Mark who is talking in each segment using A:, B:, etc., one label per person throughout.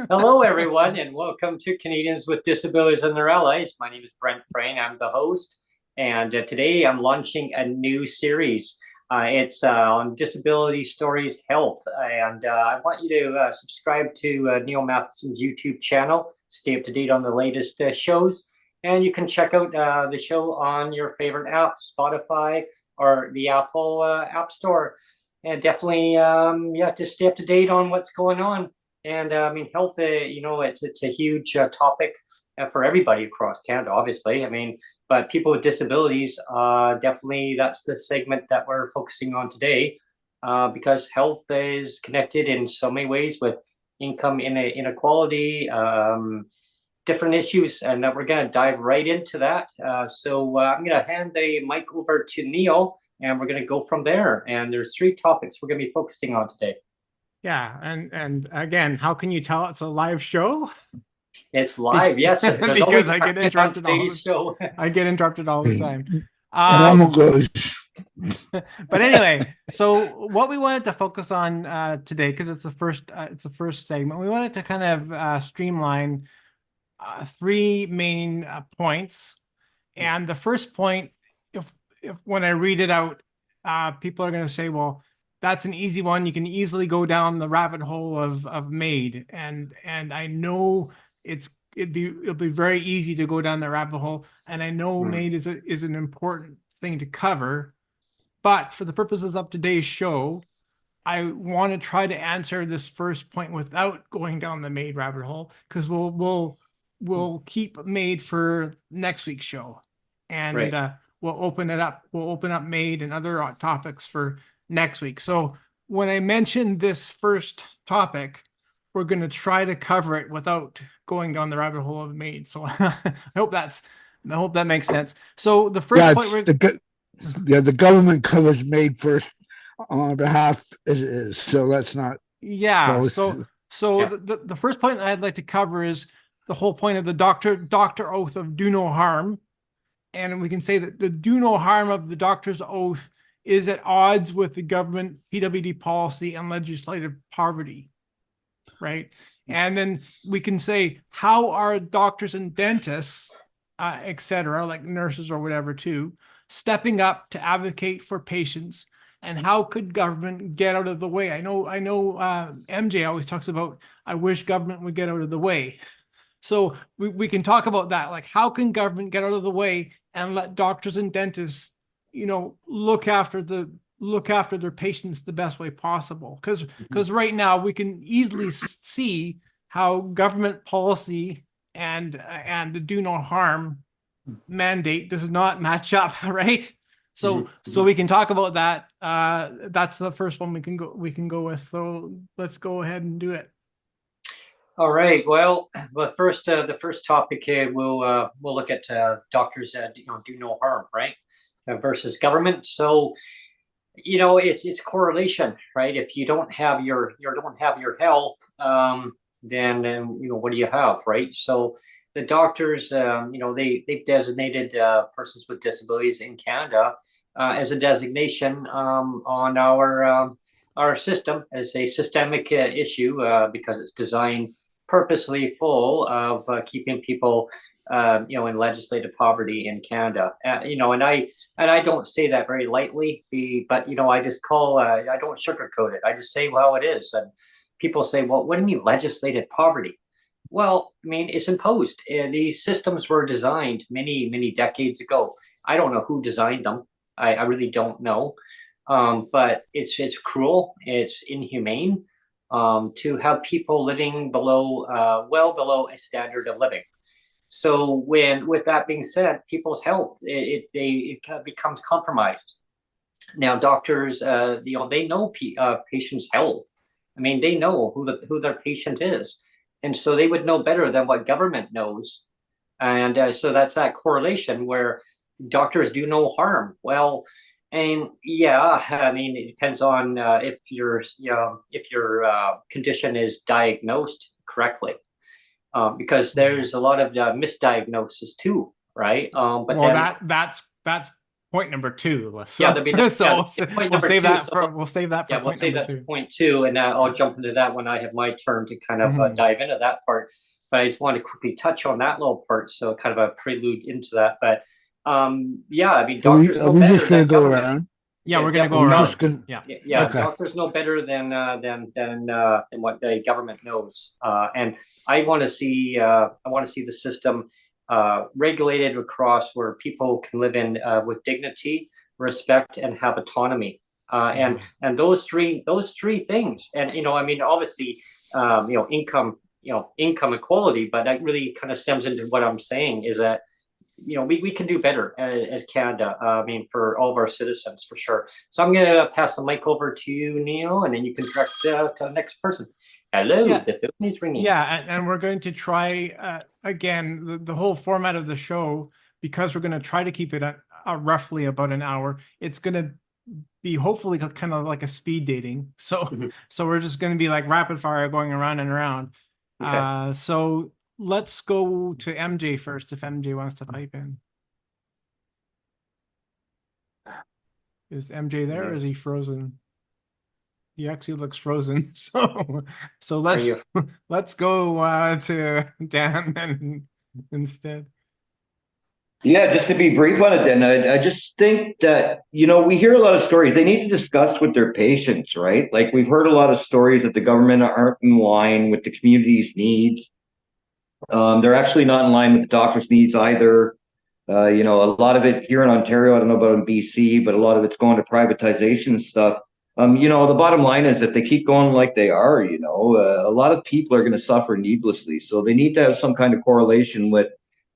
A: Hello, everyone, and welcome to Canadians with Disabilities and Their Allies. My name is Brent Frain. I'm the host, and today I'm launching a new series. It's on Disability Stories Health, and I want you to subscribe to Neil Matheson's YouTube channel, stay up to date on the latest shows, and you can check out the show on your favorite app, Spotify or the Apple App Store. And definitely, to stay up to date on what's going on. And I mean, health, it's a huge topic for everybody across Canada, obviously. I mean, but people with disabilities, definitely that's the segment that we're focusing on today, because health is connected in so many ways with income inequality, different issues, and we're going to dive right into that. So I'm going to hand the mic over to Neil, and we're going to go from there. And there's 3 topics we're going to be focusing on today.
B: Yeah, and again, how can you tell it's a live show?
A: It's live, yes.
B: Because I get interrupted I get interrupted all the time. But anyway, so what we wanted to focus on today, because it's the first segment, we wanted to kind of streamline 3 main points. And the first point, if when I read it out, people are going to say, well, that's an easy one. You can easily go down the rabbit hole of MAID, and I know it'll be very easy to go down the rabbit hole, and I know MAID is an important thing to cover, but for the purposes of today's show, I want to try to answer this first point without going down the MAID rabbit hole, because we'll keep MAID for next week's show, and right. We'll open it up. We'll open up MAID and other topics for next week. So when I mentioned this first topic, we're going to try to cover it without going down the rabbit hole of MAID. So I hope that makes sense. So the first point
C: the government covers MAID first on our behalf as it is. So let's not.
B: Yeah. The first point I'd like to cover is the whole point of the doctor oath of do no harm. And we can say that the do no harm of the doctor's oath is at odds with the government PWD policy and legislative poverty, right? And then we can say, how are doctors and dentists, et cetera, like nurses or whatever too, stepping up to advocate for patients? And how could government get out of the way? I know MJ always talks about, I wish government would get out of the way. So we can talk about that. Like, how can government get out of the way and let doctors and dentists look after their patients the best way possible? Because right now we can easily see how government policy and the do no harm mandate does not match up, right? So we can talk about that. That's the first one we can go with. So let's go ahead and do it.
A: All right. Well, the first topic here, we'll look at doctors that do no harm, right? Versus government. So, it's correlation, right? If you don't have your health, then what do you have, right? So the doctors, they've designated persons with disabilities in Canada as a designation on our system as a systemic issue because it's designed purposely full of keeping people in legislative poverty in Canada, and I don't say that very lightly, but I just I don't sugarcoat it. I just say, well, it is. And people say, well, what do you mean legislative poverty? Well, I mean, it's imposed. These systems were designed many decades ago. I don't know who designed them. I really don't know. But it's cruel, it's inhumane, to have people living below, well below a standard of living. So with that being said, people's health, it kind of becomes compromised. Now, doctors, they know patients' health. I mean, they know who their patient is, and so they would know better than what government knows. And so that's that correlation where doctors do no harm. Well, and yeah, I mean, it depends on if your condition is diagnosed correctly, because there's a lot of misdiagnosis too, right? But
B: Well,
A: then
B: that's point number two. So,
A: yeah,
B: we'll save that for
A: yeah, we'll
B: point
A: save
B: number
A: that to
B: two.
A: point two, and I'll jump into that when I have my turn to kind of dive into that part. But I just want to quickly touch on that little part, so kind of a prelude into that. But yeah, I mean,
C: So
A: doctors
C: are
A: know
C: we
A: better
C: just gonna
A: than
C: go
A: government.
C: around?
B: Yeah,
A: Yeah,
B: we're gonna go
A: definitely.
C: We're
B: around.
C: just gonna,
B: Yeah.
A: Yeah, doctors know better than what the government knows, and I want to see the system regulated across where people can live in with dignity, respect, and have autonomy. And those three things, and I mean, obviously, income equality, but that really kind of stems into what I'm saying is that we can do better as Canada. I mean, for all of our citizens, for sure. So I'm going to pass the mic over to you, Neil, and then you can direct to the next person. Hello,
B: Yeah.
A: the phone is ringing.
B: Yeah, and we're going to try again the whole format of the show, because we're going to try to keep it at roughly about an hour. It's going to be hopefully kind of like a speed dating. So so we're just going to be like rapid fire going around and around.
A: Okay.
B: So let's go to MJ first, if MJ wants to pipe in. Is MJ there, or is he frozen? He actually looks frozen. So let's go to Dan then instead.
D: Yeah, just to be brief on it then, I just think that, we hear a lot of stories. They need to discuss with their patients, right? Like, we've heard a lot of stories that the government aren't in line with the community's needs. They're actually not in line with the doctor's needs either. A lot of it here in Ontario, I don't know about in BC, but a lot of it's going to privatization and stuff. The bottom line is if they keep going like they are, a lot of people are going to suffer needlessly. So they need to have some kind of correlation with,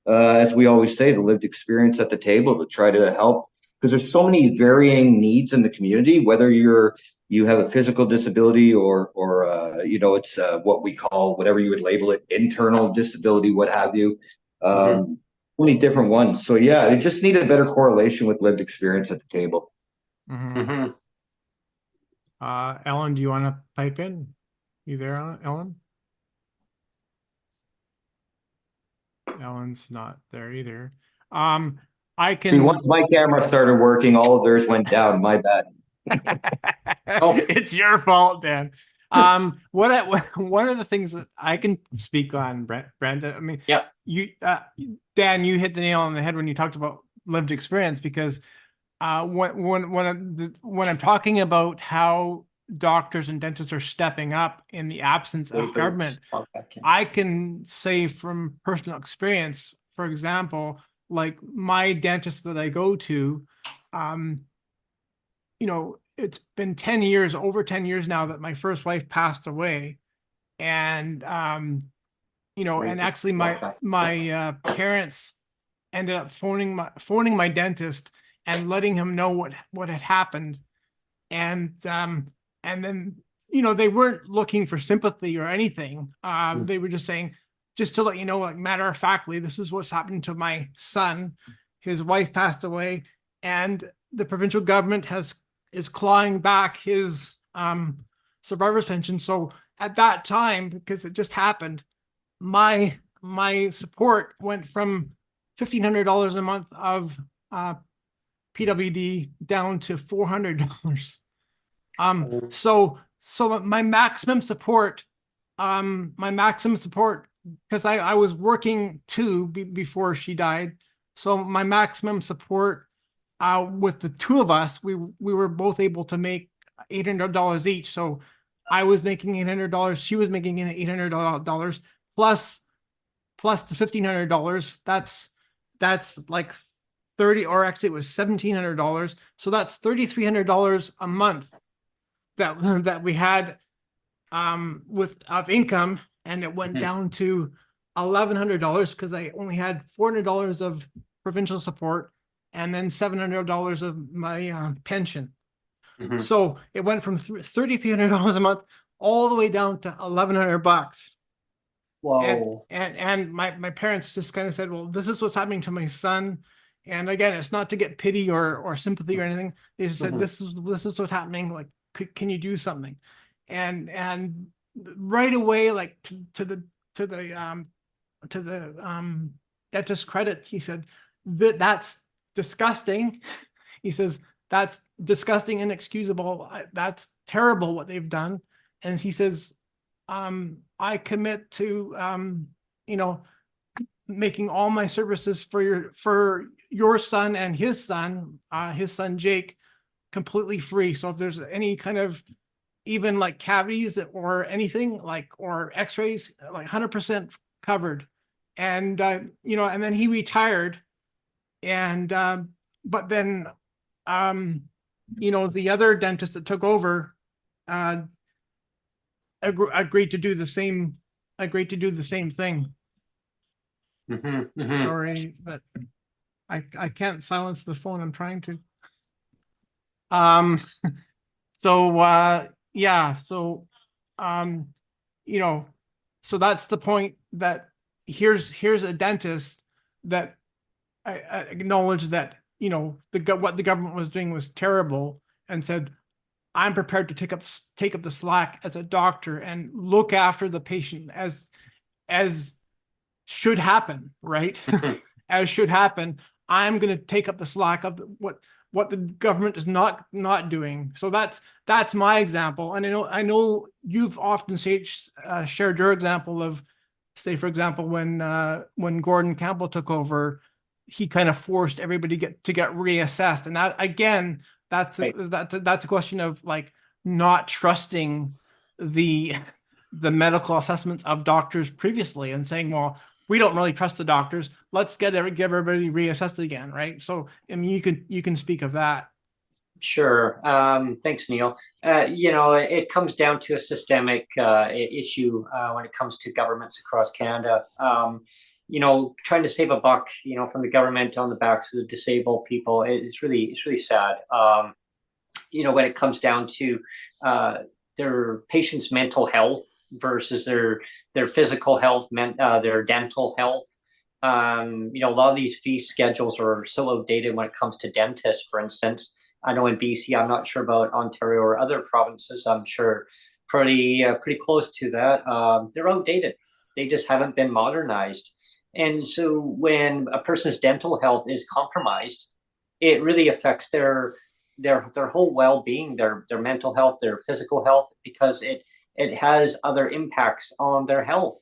D: as we always say, the lived experience at the table to try to help, because there's so many varying needs in the community, whether you have a physical disability or it's what we call, whatever you would label it, internal disability, what have you. Many different ones. So yeah, they just need a better correlation with lived experience at the table.
B: Ellen, do you want to pipe in? You there, Ellen? Ellen's not there either. I can.
D: See, once my camera started working, all of theirs went down. My bad.
B: It's your fault, Dan. One of the things that I can speak on, Brenda. I mean,
A: yeah,
B: Dan, you hit the nail on the head when you talked about lived experience, because when I'm talking about how doctors and dentists are stepping up in the absence of government, I can say from personal experience, for example, like my dentist that I go to, it's been 10 years, over 10 years now that my first wife passed away. And, and actually my parents ended up phoning my dentist and letting him know what had happened. And then, they weren't looking for sympathy or anything. They were just saying, just to let you know, like, matter of factly, this is what's happened to my son. His wife passed away, and the provincial government is clawing back his survivor's pension. So at that time, because it just happened, my support went from $1,500 a month of PWD down to $400. So my maximum support, because I was working too before she died. So my maximum support, with the two of us, we were both able to make $800 each. So I was making $800, she was making $800 plus the $1,500. That's like or actually it was $1,700. So that's $3,300 a month that we had of income, and it went down to $1,100 because I only had $400 of provincial support and then $700 of my pension. So it went from $3,300 a month all the way down to $1,100.
A: Whoa.
B: And my parents just kind of said, well, this is what's happening to my son. And again, it's not to get pity or sympathy or anything. They just said, this is what's happening. Like, can you do something? And right away, like to the dentist credit, he said that's disgusting. He says that's disgusting, inexcusable. That's terrible what they've done. And he says, I commit to making all my services for your son and his son Jake completely free. So if there's any kind of even like cavities or anything or x-rays, like 100% covered. And and then he retired, and but then the other dentist that took over agreed to do the same thing. Sorry, but I can't silence the phone. I'm trying to. So that's the point, that here's a dentist that I acknowledge that what the government was doing was terrible, and said, I'm prepared to take up the slack as a doctor and look after the patient as should happen, right? As should happen. I'm going to take up the slack of what the government is not doing. So that's my example. And I know you've often shared your example of, say, for example, when Gordon Campbell took over, he kind of forced everybody to get reassessed. And that, again, that's a question of like not trusting the medical assessments of doctors previously, and saying, well, we don't really trust the doctors. Let's get everybody reassessed again, right? So, I mean, you can speak of that.
A: Sure. Thanks, Neil. It comes down to a systemic issue when it comes to governments across Canada. Trying to save a buck, from the government on the backs of the disabled people, it's really sad. When it comes down to their patients' mental health versus their physical health, their dental health. A lot of these fee schedules are so outdated when it comes to dentists, for instance. I know in BC, I'm not sure about Ontario or other provinces. I'm sure pretty close to that. They're outdated. They just haven't been modernized. And so when a person's dental health is compromised, it really affects their whole well-being, their mental health, their physical health, because it has other impacts on their health.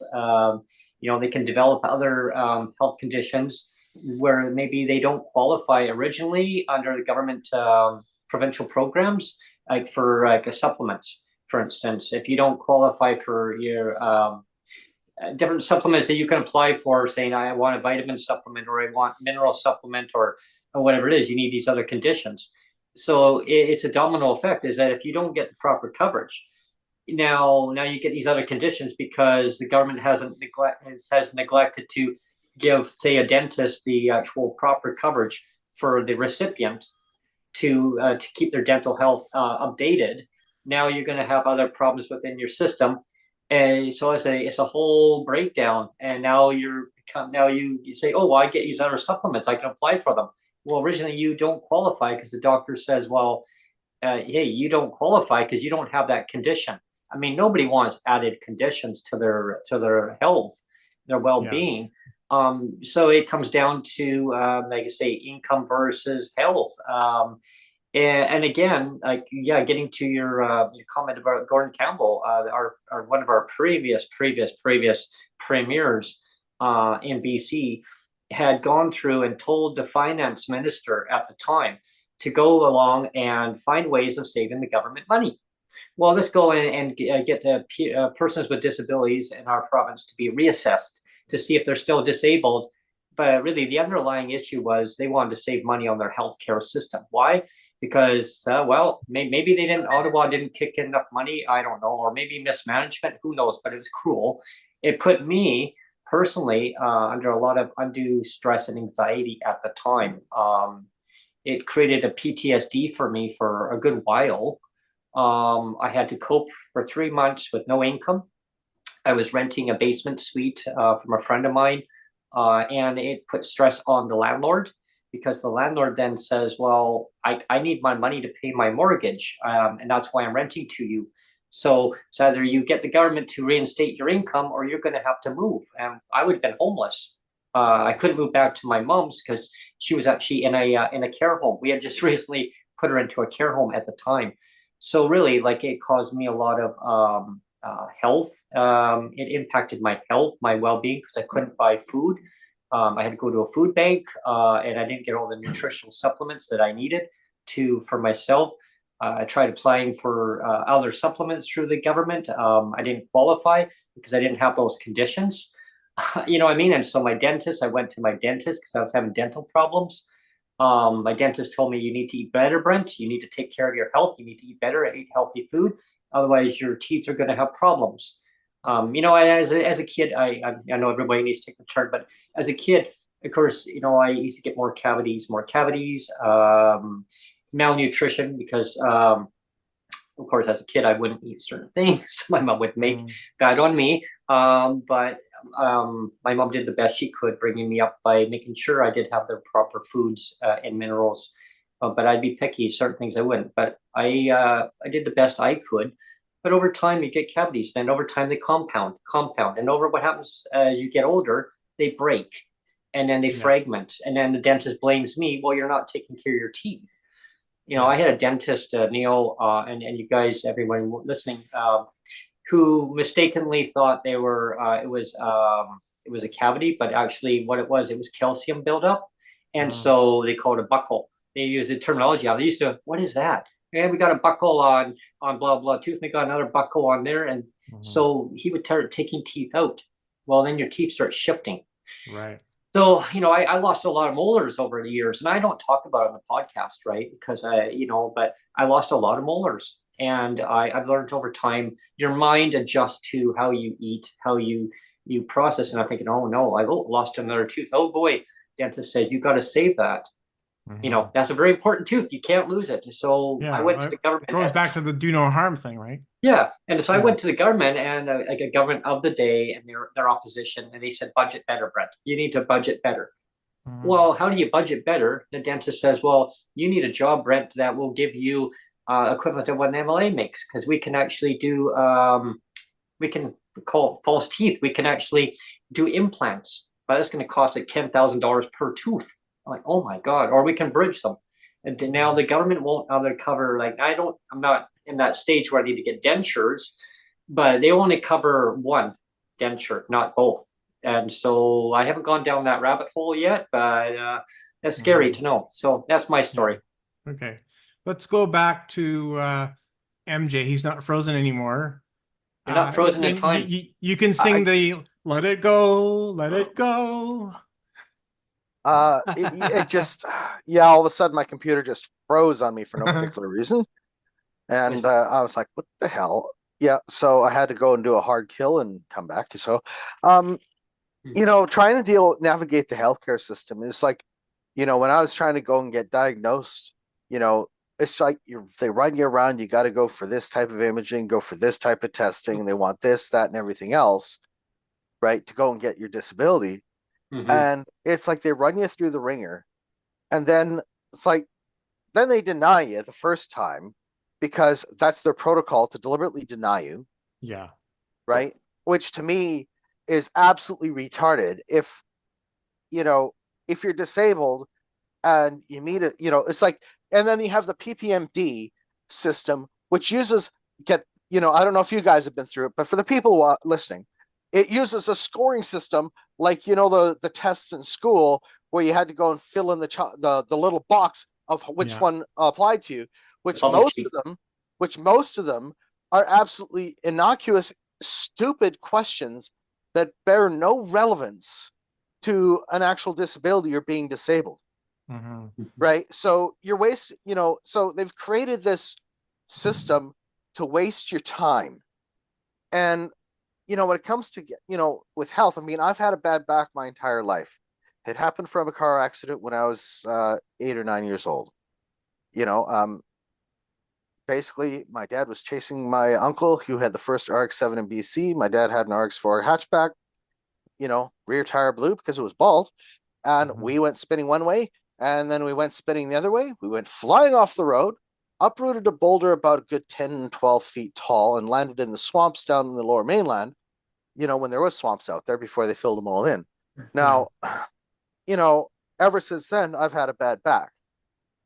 A: They can develop other health conditions where maybe they don't qualify originally under the government provincial programs, like for supplements, for instance. If you don't qualify for your different supplements that you can apply for, saying I want a vitamin supplement or I want mineral supplement or whatever it is, you need these other conditions. So it's a domino effect, is that if you don't get the proper coverage, now you get these other conditions because the government has neglected to give, say, a dentist the actual proper coverage for the recipient to keep their dental health updated. Now you're going to have other problems within your system, and so it's a whole breakdown. And now you say, oh, well, I get these other supplements, I can apply for them. Well, originally you don't qualify because the doctor says, well, hey, you don't qualify because you don't have that condition. I mean, nobody wants added conditions to their health, their well-being. Yeah. So it comes down to, like I say, income versus health. And again, getting to your comment about Gordon Campbell, our one of our previous premiers in BC, had gone through and told the finance minister at the time to go along and find ways of saving the government money. Well, let's go in and get persons with disabilities in our province to be reassessed to see if they're still disabled but really the underlying issue was they wanted to save money on their healthcare system. Why? Because well, maybe they didn't. Ottawa didn't kick in enough money. I don't know, or maybe mismanagement. Who knows? But it was cruel. It put me personally under a lot of undue stress and anxiety at the time. It created a PTSD for me for a good while. I had to cope for 3 months with no income. I was renting a basement suite from a friend of mine, and it put stress on the landlord because the landlord then says, well, I need my money to pay my mortgage, and that's why I'm renting to you. So it's either you get the government to reinstate your income or you're going to have to move. And I would have been homeless. I couldn't move back to my mom's because she was actually in a care home. We had just recently put her into a care home at the time. So really, like, it caused me a lot of health. It impacted my health, my well-being, because I couldn't buy food. I had to go to a food bank, and I didn't get all the nutritional supplements that I needed for myself. I tried applying for other supplements through the government. I didn't qualify because I didn't have those conditions. You know what I mean? And so I went to my dentist because I was having dental problems. My dentist told me, you need to eat better, Brent. You need to take care of your health. You need to eat better, eat healthy food. Otherwise, your teeth are going to have problems. You know, as a kid, I know everybody needs to take a turn, but as a kid, of course, you know, I used to get more cavities, malnutrition because, of course, as a kid, I wouldn't eat certain things. My mom would make that on me. But my mom did the best she could, bringing me up by making sure I did have the proper foods and minerals. But I'd be picky, certain things I wouldn't. But I did the best I could. But over time, you get cavities, and over time they compound, and over what happens as you get older, they break, and then they fragment, and then the dentist blames me. Well, you're not taking care of your teeth. You know, I had a dentist, Neil, and you guys, everyone listening, who mistakenly thought it was a cavity, but actually what it was calcium buildup, and so they called it a buckle. They used the terminology. They used to, what is that? Yeah, we got a buckle on blah blah tooth. We got another buckle on there, and so he would start taking teeth out. Well, then your teeth start shifting.
B: Right.
A: So, you know, I lost a lot of molars over the years, and I don't talk about it on the podcast, right? Because but I lost a lot of molars, and I've learned over time, your mind adjusts to how you eat, how you process. And I'm thinking, oh no, I lost another tooth. Oh boy, dentist said you got to save that. You know, that's a very important tooth. You can't lose it. So I went to the government.
B: It goes back to the do no harm thing, right?
A: Yeah. And so I went to the government, and like a government of the day, and their opposition, and they said, budget better, Brent. You need to budget better. Well, how do you budget better? The dentist says, well, you need a job, Brent, that will give you equivalent of what an MLA makes, because we can actually do, we can call false teeth. We can actually do implants, but it's going to cost like $10,000 per tooth. I'm like, oh my God, or we can bridge them. And now the government won't other cover, like, I'm not in that stage where I need to get dentures, but they only cover one denture, not both. And so I haven't gone down that rabbit hole yet, but that's scary to know. So that's my story.
B: Okay. Let's go back to MJ. He's not frozen anymore.
A: You're not frozen in time.
B: You can sing the Let It Go, Let It Go.
E: It just, all of a sudden my computer just froze on me for no particular reason. And I was like, what the hell? Yeah. So I had to go and do a hard kill and come back. So, trying to navigate the healthcare system is like, when I was trying to go and get diagnosed, it's like they run you around. You got to go for this type of imaging, go for this type of testing, and they want this, that, and everything else, right, to go and get your disability. And it's like they run you through the ringer, and then it's like, then they deny you the first time because that's their protocol, to deliberately deny you.
B: Yeah.
E: Right. Which to me is absolutely retarded. If you're disabled and you meet it, it's like, and then you have the PPMD system, which uses I don't know if you guys have been through it, but for the people listening, it uses a scoring system like, the tests in school where you had to go and fill in the little box of which one applied to you, which most of them are absolutely innocuous, stupid questions that bear no relevance to an actual disability or being disabled.
B: Mm-hmm.
E: Right? So you're so they've created this system to waste your time. And, when it comes to, with health, I mean, I've had a bad back my entire life. It happened from a car accident when I was 8 or 9 years old. Basically, my dad was chasing my uncle who had the first RX-7 in BC. My dad had an RX-4 hatchback, rear tire blew because it was bald. And we went spinning one way, and then we went spinning the other way. We went flying off the road, uprooted a boulder about a good 10, 12 feet tall, and landed in the swamps down in the lower mainland, when there was swamps out there before they filled them all in. Now, ever since then, I've had a bad back,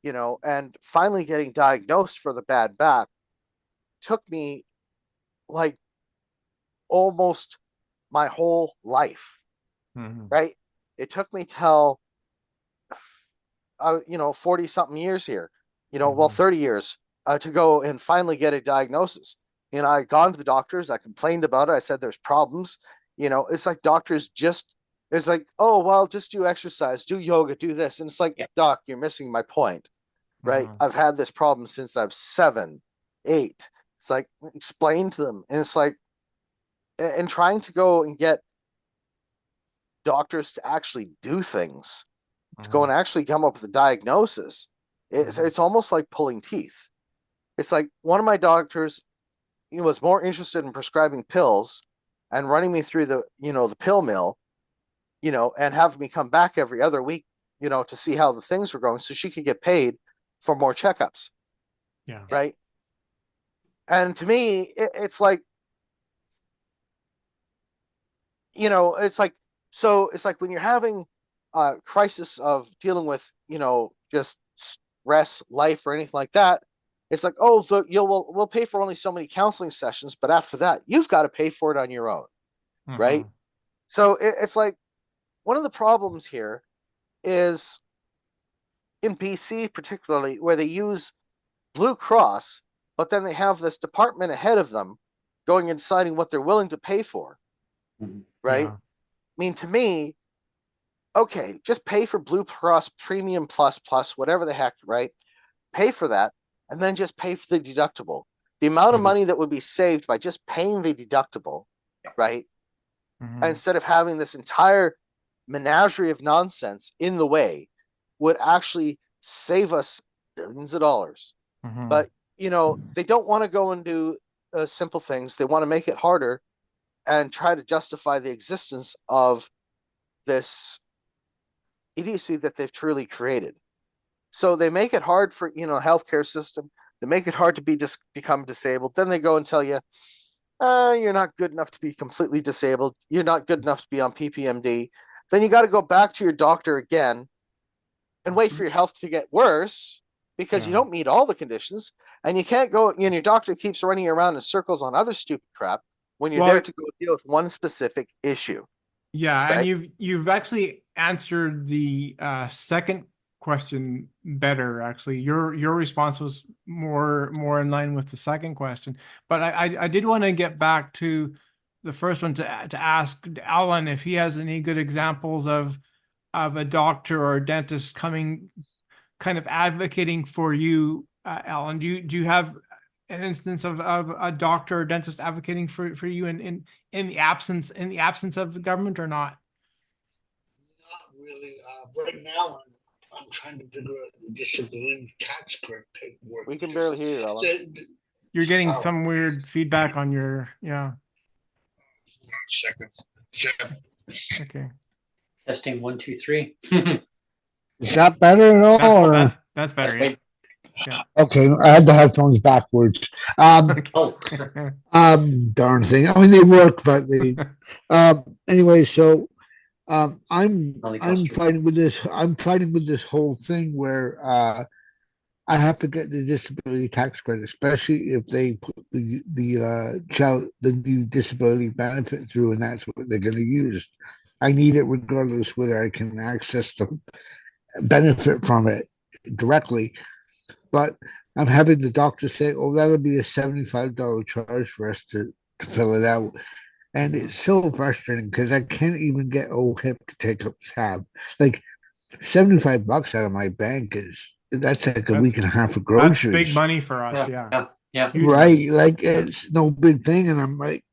E: and finally getting diagnosed for the bad back took me like almost my whole life, right? It took me till 40 something years here, 30 years to go and finally get a diagnosis. I gone to the doctors, I complained about it, I said there's problems. It's like doctors it's like, oh well, just do exercise, do yoga, do this. And it's like, doc, you're missing my point, right? I've had this problem since I'm 7, 8. It's like, explain to them. And it's like, and trying to go and get doctors to actually do things, to go and actually come up with a diagnosis, it's almost like pulling teeth. It's like one of my doctors, he was more interested in prescribing pills and running me through the pill mill, and having me come back every other week, to see how the things were going so she could get paid for more checkups.
B: Yeah.
E: Right. And to me, it's like, it's like, so it's like when you're having a crisis of dealing with, just stress, life, or anything like that, it's like, oh, we'll pay for only so many counseling sessions, but after that, you've got to pay for it on your own, right? So it's like one of the problems here is in BC, particularly, where they use Blue Cross, but then they have this department ahead of them going and deciding what they're willing to pay for, right?
B: Yeah.
E: I mean, to me, okay, just pay for Blue Cross Premium Plus, whatever the heck, right? Pay for that, and then just pay for the deductible. The amount of money that would be saved by just paying the deductible, right? Instead of having this entire menagerie of nonsense in the way, would actually save us billions of dollars. But, they don't want to go and do simple things. They want to make it harder and try to justify the existence of this idiocy that they've truly created. So they make it hard for, healthcare system. They make it hard to become disabled. Then they go and tell you, you're not good enough to be completely disabled. You're not good enough to be on PPMD. Then you got to go back to your doctor again and wait for your health to get worse because you don't meet all the conditions. And you can't go, your doctor keeps running you around in circles on other stupid crap when you're there to go deal with one specific issue.
B: Yeah,
E: right?
B: and you've actually answered the second question better. Actually, your response was more in line with the second question. But I did want to get back to the first one to ask Alan if he has any good examples of a doctor or a dentist coming, kind of advocating for you, Alan. Do you have an instance of a doctor or dentist advocating for you in the absence of the government or not?
F: Not really. Right now, I'm trying to figure out the disability tax credit paperwork.
E: We can barely hear you, Alan.
B: You're getting some weird feedback on your, yeah.
F: 1 second.
B: Okay.
A: Testing 1, 2, 3.
C: Is that better at all?
B: That's better.
A: Wait.
B: Yeah.
C: Okay, I had the headphones backwards.
A: Oh,
C: Darn thing. I mean, they work, but they. Anyway, so I'm fighting with this. I'm fighting with this whole thing where I have to get the disability tax credit, especially if they put the new disability benefit through, and that's what they're going to use. I need it regardless whether I can access the benefit from it directly. But I'm having the doctor say, "Oh, that'll be a $75 charge for us to fill it out." And it's so frustrating because I can't even get OHIP to take up tab. Like $75 out of my bank that's like a week and a half of
B: That's
C: groceries.
B: big money for us.
A: Yeah.
B: Huge
C: Right.
B: money.
C: Like it's no big thing. And I'm like,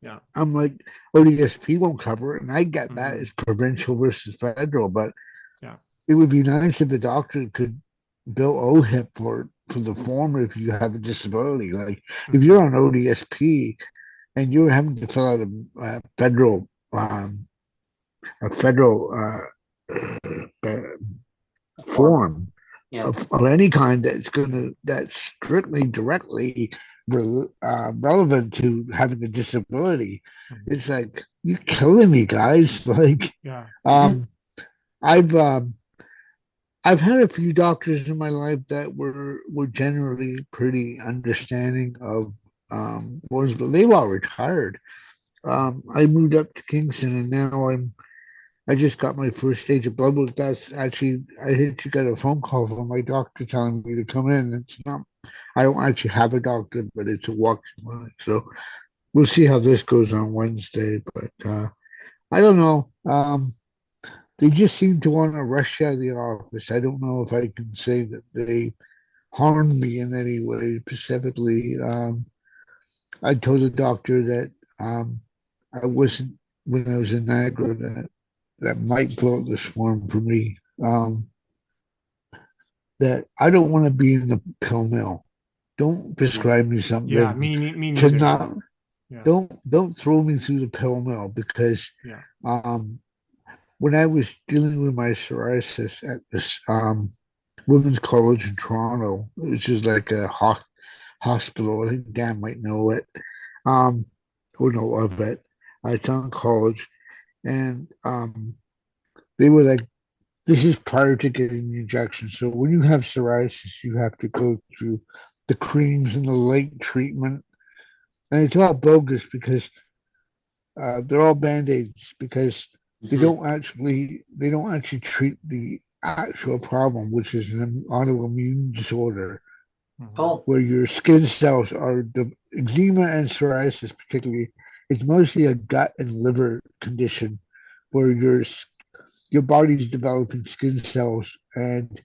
C: ODSP won't cover it. And I get that it's provincial versus federal, but
B: Yeah.
C: it would be nice if the doctor could bill OHIP for the former if you have a disability. Like if you're on ODSP and you're having to fill out a federal form of any kind that's strictly directly relevant to having a disability. It's like you're killing me, guys. Like, I've had a few doctors in my life that were generally pretty understanding of was, but they've all retired. I moved up to Kingston, and now I just got my first stage of blood work. That's actually, I actually got a phone call from my doctor telling me to come in. It's not, I don't actually have a doctor, but it's a walk-in clinic. So we'll see how this goes on Wednesday. But I don't know. They just seem to want to rush out of the office. I don't know if I can say that they harmed me in any way specifically. I told the doctor that I wasn't, when I was in Niagara, that might fill out this form for me. That I don't want to be in the pill mill. Don't prescribe me something.
B: Yeah, me
C: to
B: neither.
C: not. Yeah. Don't throw me through the pill mill because when I was dealing with my psoriasis at this women's college in Toronto, which is like a hospital, I think Dan might know it, or know of it. It's on college, and they were like, this is prior to getting the injection. So when you have psoriasis, you have to go through the creams and the light treatment, and it's all bogus because they're all band-aids because they don't actually treat the actual problem, which is an autoimmune disorder. Where your skin cells are the eczema and psoriasis particularly, it's mostly a gut and liver condition where your body's developing skin cells and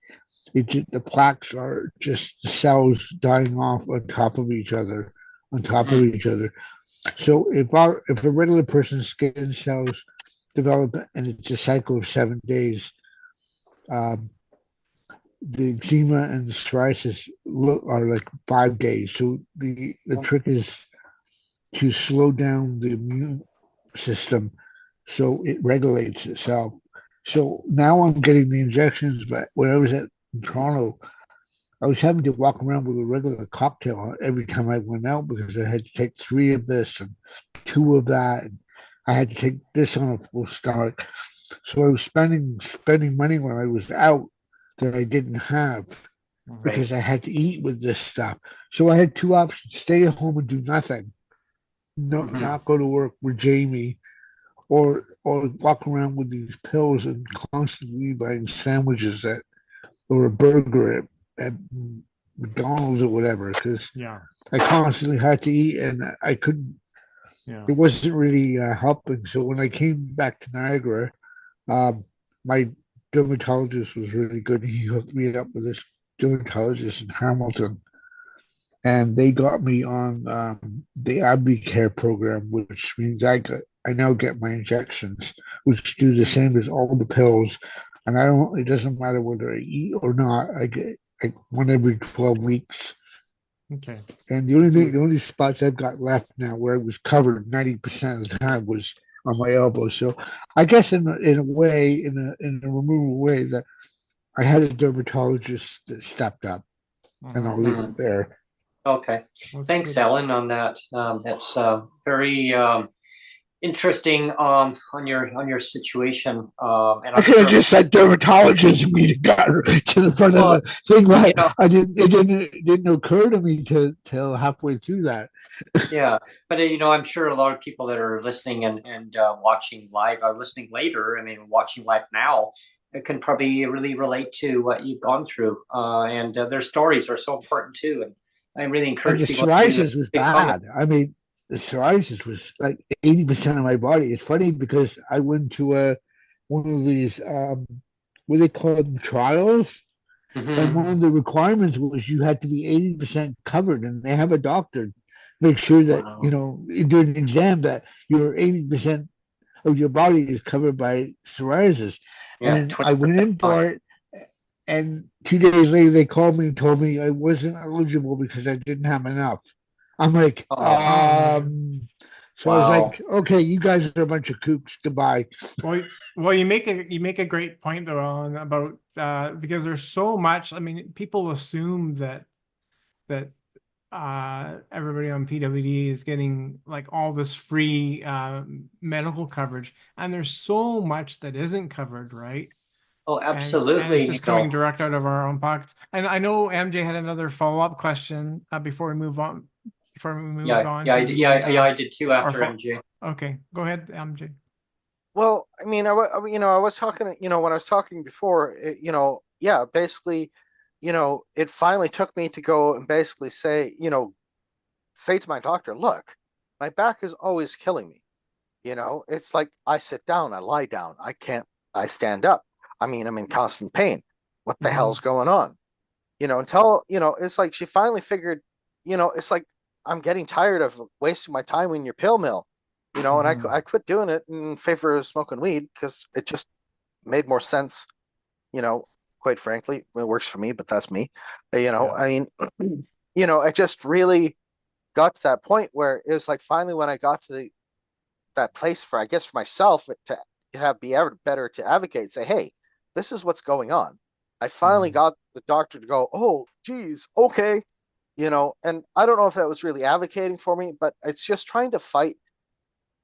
C: the plaques are just the cells dying off on top of each other, So if a regular person's skin cells develop and it's a cycle of 7 days, um, the eczema and the psoriasis are like 5 days. So the trick is to slow down the immune system so it regulates itself. So now I'm getting the injections, but when I was at Toronto, I was having to walk around with a regular cocktail every time I went out because I had to take 3 of this and 2 of that, and I had to take this on a full stomach. So I was spending money when I was out that I didn't have because I had to eat with this stuff. So I had 2 options: stay at home and do nothing, not go to work with Jamie, or walk around with these pills and constantly buying sandwiches or a burger at McDonald's or whatever, because I constantly had to eat and I couldn't. It wasn't really helping. So when I came back to Niagara, my dermatologist was really good. He hooked me up with this dermatologist in Hamilton, and they got me on the AbbVie program, which means I now get my injections, which do the same as all the pills, and I don't. It doesn't matter whether I eat or not. I get one every 12 weeks.
B: Okay.
C: And the only spots I've got left now where I was covered 90% of the time was on my elbow. So I guess in a way, in a removable way, that I had a dermatologist that stepped up, and I'll leave it there.
A: Okay. Thanks, Ellen, on that. That's very interesting on your situation. And
C: I could have just said dermatologist and we got her to the front of the thing, but it didn't occur to me till halfway through that.
A: Yeah, but I'm sure a lot of people that are listening and watching live are listening later. I mean, watching live now, it can probably really relate to what you've gone through, and their stories are so important too. And I really encourage
C: the
A: people.
C: psoriasis was bad. I mean, the psoriasis was like 80% of my body. It's funny because I went to one of these what they call them, trials, and one of
A: Mhm.
C: the requirements was you had to be 80% covered, and they have a doctor make sure that
A: Wow.
C: during an exam that you're 80% of your body is covered by psoriasis.
A: Yeah,
C: And I went
A: 20%.
C: in for it, and 2 days later they called me and told me I wasn't eligible because I didn't have enough. I'm like,
A: Oh,
C: so I was
A: wow.
C: like, okay, you guys are a bunch of kooks. Goodbye.
B: Well, you make a great point though, Alan, about because there's so much. I mean, people assume that everybody on PWD is getting like all this free medical coverage, and there's so much that isn't covered, right?
A: Oh,
B: And it's
A: absolutely.
B: just coming direct out of our own pockets. And I know MJ had another follow-up question before we move on. Before we move on to
A: I did too after MJ.
B: Okay, go ahead, MJ.
E: Well, I mean, I was talking, when I was talking before, yeah, basically, it finally took me to go and basically say to my doctor, look, my back is always killing me. It's like I sit down, I lie down, I stand up. I mean, I'm in constant pain. What the hell's going on? Until, it's like she finally figured, it's like I'm getting tired of wasting my time in your pill mill, and I quit doing it in favor of smoking weed because it just made more sense, quite frankly. It works for me, but that's me. I mean, I just really got to that point where it was like finally when I got to that place for, I guess, for myself to be better to advocate, say, hey, this is what's going on. I finally got the doctor to go, oh, geez, okay. And I don't know if that was really advocating for me, but it's just trying to fight,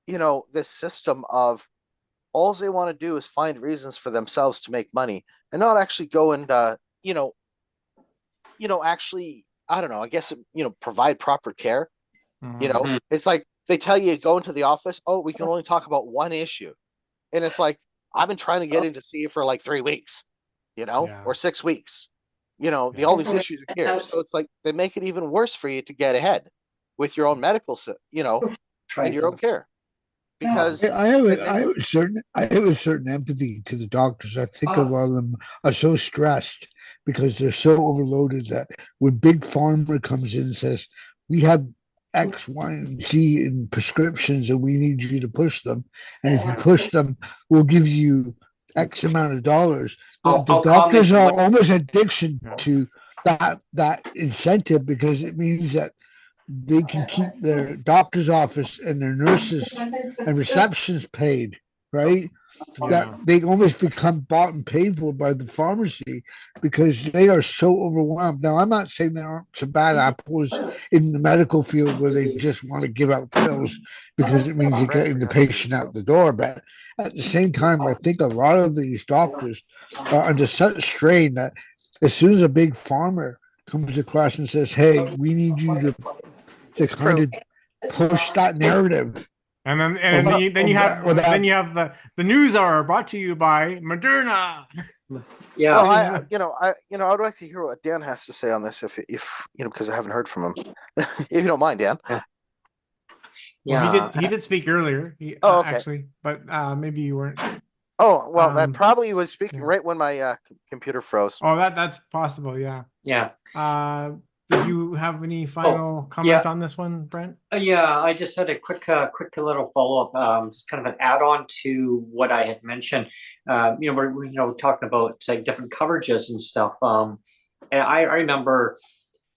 E: this system of all they want to do is find reasons for themselves to make money and not actually go and, actually, I don't know, I guess, provide proper care.
A: Mhm.
E: It's like they tell you go into the office, oh, we can only talk about one issue. And it's like, I've been trying to get in to see you for like 3 weeks, or 6 weeks. All these issues are here. So it's like they make it even worse for you to get ahead with your own medical, and your own care. Because
C: I have a certain empathy to the doctors. I think a lot of them are so stressed because they're so overloaded that when big pharma comes in and says we have X, Y, and Z in prescriptions and we need you to push them, and if you push them, we'll give you X amount of dollars. The
A: I'll
C: doctors
A: comment
C: are
A: what
C: almost addiction to that incentive because it means that they can keep their doctor's office and their nurses and receptions paid, right? That they almost become bought and paid for by the pharmacy because they are so overwhelmed. Now, I'm not saying there aren't some bad apples in the medical field where they just want to give out pills because it means you're getting the patient out the door. But at the same time, I think a lot of these doctors are under such strain that as soon as a big pharma comes across and says, "Hey, we need you to kind
E: true.
C: of push that narrative
B: And then
C: of that.
B: you have the news hour brought to you by Moderna.
A: yeah.
E: Well, I would like to hear what Dan has to say on this, if because I haven't heard from him. If you don't mind, Dan.
B: Well,
A: Yeah.
B: he did speak earlier.
E: Oh, okay.
B: Actually, but maybe you weren't.
E: Oh, well, that probably was speaking right when my computer froze.
B: Oh, that's possible. Yeah.
A: Yeah.
B: Did you have any final comment on this one, Brent?
A: Yeah, I just had a quick little follow-up, just kind of an add-on to what I had mentioned. We're talking about like different coverages and stuff. And I remember,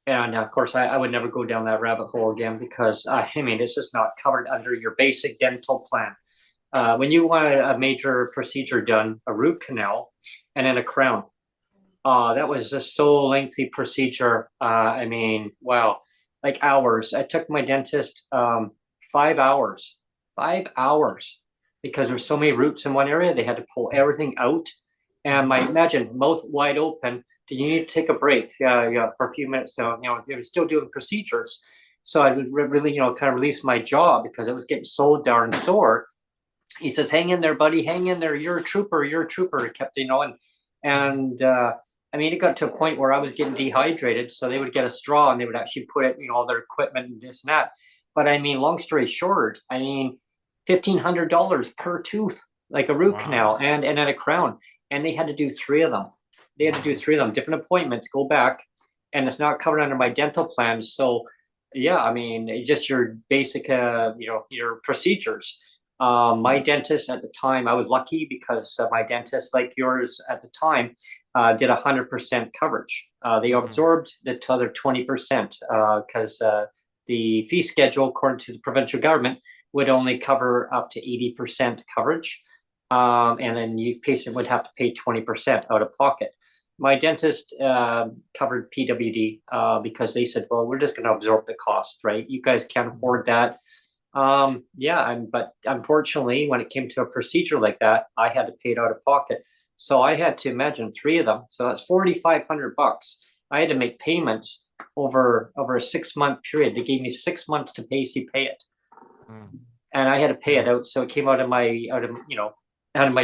A: and of course, I would never go down that rabbit hole again because I mean, it's just not covered under your basic dental plan. When you want a major procedure done, a root canal, and then a crown. That was just so lengthy procedure. I mean, wow, like hours. I took my dentist 5 hours, 5 hours, because there's so many roots in one area. They had to pull everything out, and imagine mouth wide open. Do you need to take a break? Yeah, for a few minutes. So they were still doing procedures. So I would really, kind of release my jaw because it was getting so darn sore. He says, "Hang in there, buddy. Hang in there. You're a trooper. You're a trooper." He kept, and I mean, it got to a point where I was getting dehydrated, so they would get a straw and they would actually put it, all their equipment and this and that. But I mean, long story short, I mean, $1,500 per tooth, like a root canal and then a crown. And they had to do 3 of them. They had to do 3 of them, different appointments, go back, and it's not covered under my dental plan. So yeah, I mean, just your basic, your procedures. My dentist at the time, I was lucky because my dentist, like yours at the time, did 100% coverage. They absorbed the other 20% because the fee schedule, according to the provincial government, would only cover up to 80% coverage. And then the patient would have to pay 20% out of pocket. My dentist covered PWD because they said, well, we're just going to absorb the cost, right? You guys can't afford that. But unfortunately, when it came to a procedure like that, I had to pay it out of pocket. So I had to imagine 3 of them. So that's $4,500. I had to make payments over a 6-month period. They gave me 6 months to basically pay it. And I had to pay it out. So it came out of my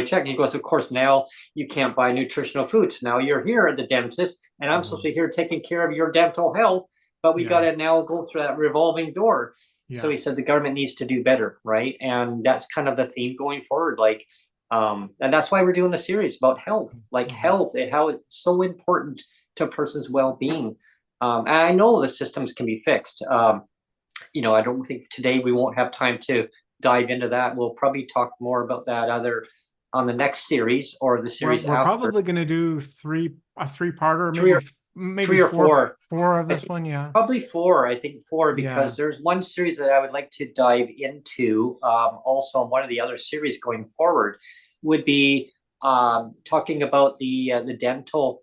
A: check. And he goes, of course, now you can't buy nutritional foods. Now you're here at the dentist, and I'm supposed to be here taking care of your dental health, but we got to now go through that revolving door. So he said the government needs to do better, right? And that's kind of the theme going forward. Like, and that's why we're doing a series about health, like health and how it's so important to a person's well-being. And I know the systems can be fixed. I don't think today we won't have time to dive into that. We'll probably talk more about that on the next series or the series
B: we're
A: after.
B: probably going to do a 3-parter, maybe
A: 3 or 4.
B: 4 of this one. Yeah,
A: probably 4. I think 4 because there's one series that I would like to dive into. Also, one of the other series going forward would be talking about the dental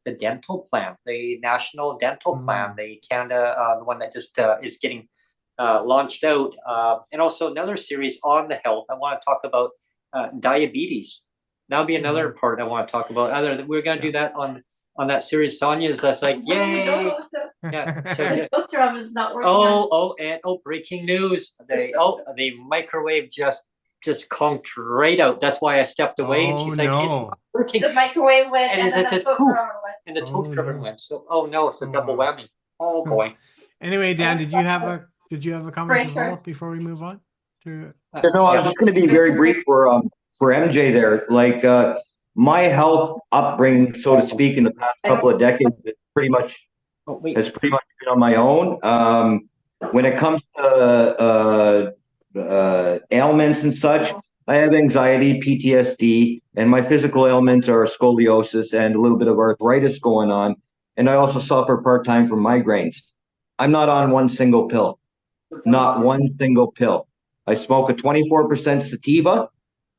A: plan, the national dental plan, the Canada, the one that just is getting launched out, and also another series on the health. I want to talk about diabetes. That'll be another part I want to talk about. We're going to do that on that series. Sonya's that's like, yay! Yeah. So,
G: The toaster oven is not working.
A: Breaking news! The microwave just conked right out. That's why I stepped away. And she's like, it's not working.
G: The microwave went,
A: and
G: and then
A: it
G: the
A: just
G: toaster
A: poof,
G: oven went.
A: and the toaster oven went. So, it's a double whammy. Oh boy.
B: Anyway, Dan, did you have a comment as well before we move on to?
D: No, I was just going to be very brief for MJ there. Like my health upbringing, so to speak, in the past couple of decades, has pretty much been on my own. When it comes to ailments and such, I have anxiety, PTSD, and my physical ailments are scoliosis and a little bit of arthritis going on. And I also suffer part-time from migraines. I'm not on one single pill. Not one single pill. I smoke a 24% sativa,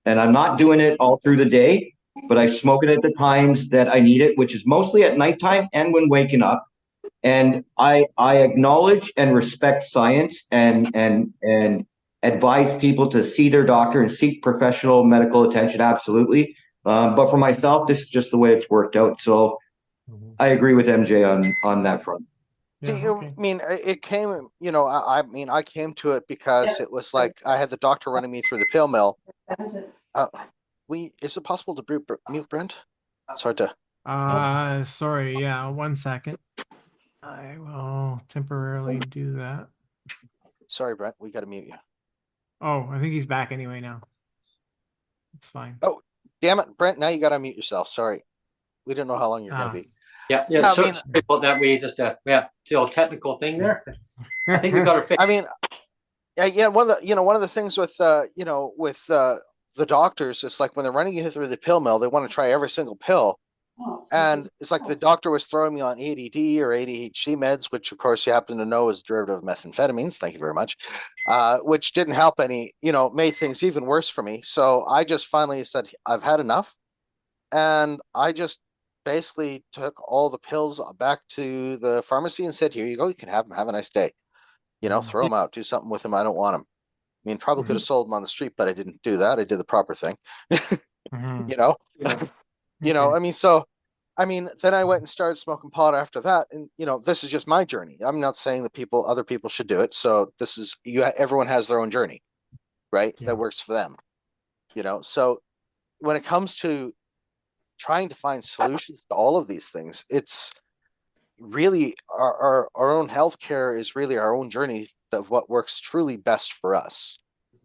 D: and I'm not doing it all through the day, but I smoke it at the times that I need it, which is mostly at nighttime and when waking up. And I acknowledge and respect science and advise people to see their doctor and seek professional medical attention. Absolutely. But for myself, this is just the way it's worked out. So I agree with MJ on that front.
E: See, I mean, it came, I came to it because it was like I had the doctor running me through the pill mill. Is it possible to mute Brent? It's hard to.
B: Sorry. Yeah. 1 second. I will temporarily do that.
E: Sorry, Brent. We got to mute you.
B: Oh, I think he's back anyway now. It's fine.
E: Oh, damn it, Brent. Now you got to mute yourself. Sorry. We didn't know how long you're going to be.
A: Yeah. Sorry about that. We just still a technical thing there. I think we got her fixed.
E: I mean, one of the things with the doctors, it's like when they're running you through the pill mill, they want to try every single pill. And it's like the doctor was throwing me on ADD or ADHD meds, which of course you happen to know is derivative of methamphetamines. Thank you very much. Which didn't help any, made things even worse for me. So I just finally said, I've had enough. And I just basically took all the pills back to the pharmacy and said, here you go. You can have them. Have a nice day. Throw them out, do something with them. I don't want them. I mean, probably could have sold them on the street, but I didn't do that. I did the proper thing. Then I went and started smoking pot after that. And, this is just my journey. I'm not saying that other people should do it. So this is, everyone has their own journey, right? Yeah. That works for them, So when it comes to trying to find solutions to all of these things, it's really our own healthcare is really our own journey of what works truly best for us,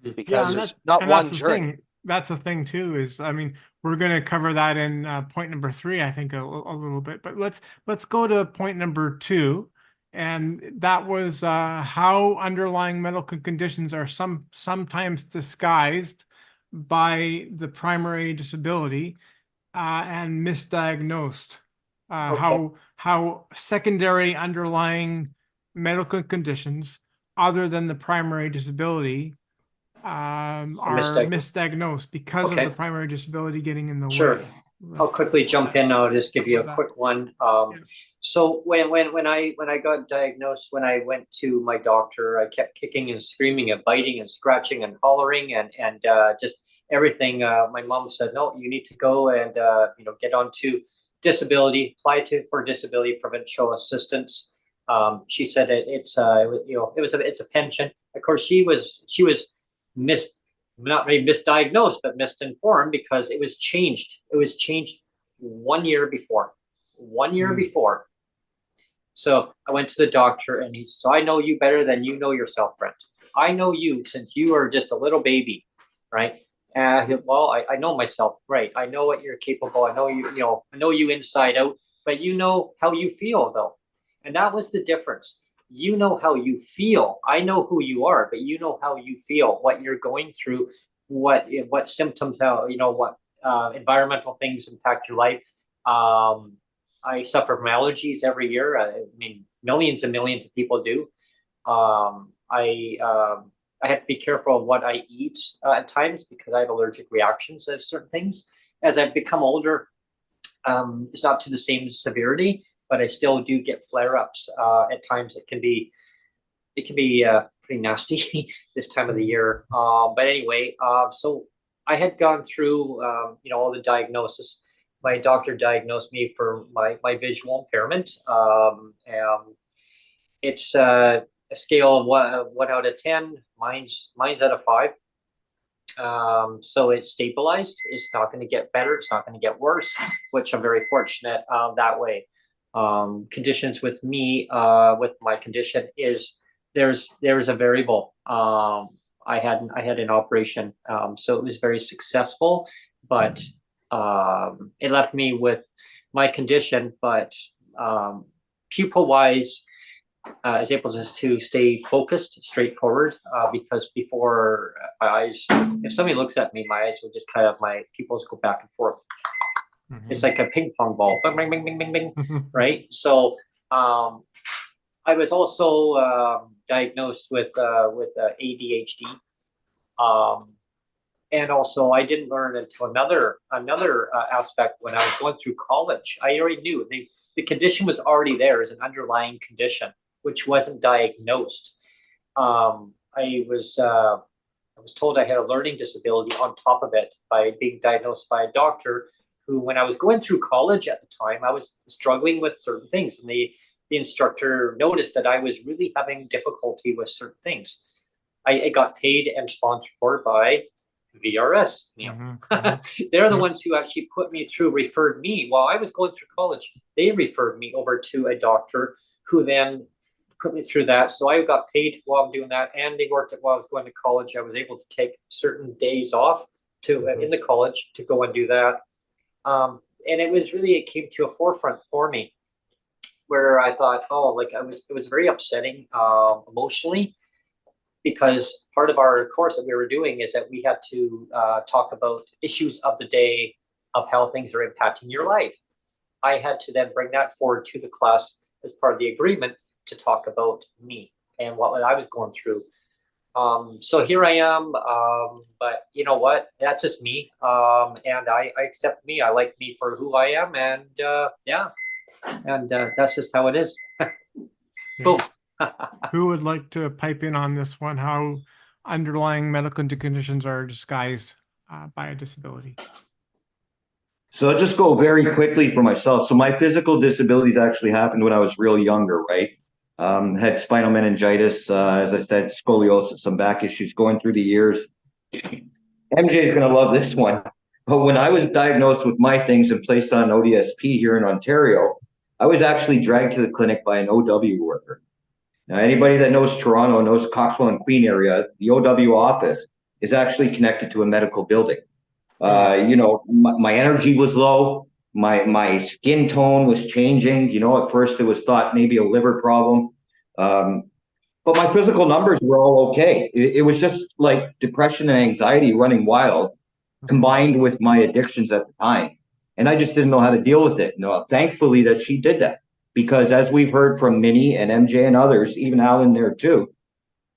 A: Mhm.
E: because
B: and
E: there's not
B: and
E: one
B: that's the
E: journey.
B: thing. That's the thing too. Is I mean, we're going to cover that in point number 3, I think, a little bit. But let's go to point number 2, and that was how underlying medical conditions are sometimes disguised by the primary disability and misdiagnosed.
A: Okay.
B: How secondary underlying medical conditions other than the primary disability are misdiagnosed because of
A: Okay.
B: the primary disability getting in the
A: Sure.
B: way.
A: I'll quickly jump in. I'll just give you a
B: That-
A: quick one.
B: Yeah.
A: So when I got diagnosed, when I went to my doctor, I kept kicking and screaming and biting and scratching and hollering and just everything. My mom said, no, you need to go and get onto disability, for disability provincial assistance. She said it's a pension. Of course, she was not really misdiagnosed, but misinformed because it was changed. It was changed 1 year before. 1 year before. So I went to the doctor and he said, so I know you better than you know yourself, Brent. I know you since you are just a little baby, right? Well, I know myself, right? I know what you're capable. I know I know you inside out, but you know how you feel though. And that was the difference. You know how you feel. I know who you are, but you know how you feel, what you're going through, what symptoms, what environmental things impact your life. I suffer from allergies every year. I mean, millions and millions of people do. I have to be careful of what I eat at times because I have allergic reactions to certain things. As I've become older, it's not to the same severity, but I still do get flare-ups at times. It can be pretty nasty this time of the year. But anyway, so I had gone through all the diagnosis. My doctor diagnosed me for my visual impairment. And it's a scale of 1 out of 10. Mine's out of 5. So it's stabilized. It's not going to get better. It's not going to get worse, which I'm very fortunate that way. Conditions with me, with my condition is there's a variable. I had an operation, so it was very successful, but it left me with my condition, but pupil wise, I was able to stay focused, straightforward, because before my eyes, if somebody looks at me, my eyes will just my pupils go back and forth. It's like a ping pong ball, bing, bing, bing, bing, bing, right? So I was also diagnosed with ADHD, and also I didn't learn until another aspect when I was going through college. I already knew the condition was already there as an underlying condition, which wasn't diagnosed. I was told I had a learning disability on top of it by being diagnosed by a doctor who, when I was going through college at the time, I was struggling with certain things. And the instructor noticed that I was really having difficulty with certain things. I got paid and sponsored for by VRS. They're the ones who actually referred me while I was going through college. They referred me over to a doctor who then put me through that. So I got paid while I'm doing that, and they worked it while I was going to college. I was able to take certain days off in the college to go and do that. And it came to a forefront for me where I thought, it was very upsetting emotionally, because part of our course that we were doing is that we had to talk about issues of the day of how things are impacting your life. I had to then bring that forward to the class as part of the agreement to talk about me and what I was going through. So here I am, but you know what? That's just me, and I accept me. I like me for who I am, and that's just how it is. Boom.
B: Who would like to pipe in on this one? How underlying medical conditions are disguised by a disability?
D: So I'll just go very quickly for myself. So my physical disabilities actually happened when I was real younger, right? Had spinal meningitis, as I said, scoliosis, some back issues going through the years. MJ is going to love this one. But when I was diagnosed with my things and placed on ODSP here in Ontario, I was actually dragged to the clinic by an OW worker. Now, anybody that knows Toronto, knows Coxwell and Queen area, the OW office is actually connected to a medical building. You know, my energy was low. My skin tone was changing. You know, at first it was thought maybe a liver problem. But my physical numbers were all okay. It was just like depression and anxiety running wild, combined with my addictions at the time. And I just didn't know how to deal with it. No, thankfully that she did that. Because as we've heard from Minnie and MJ and others, even Alan there too,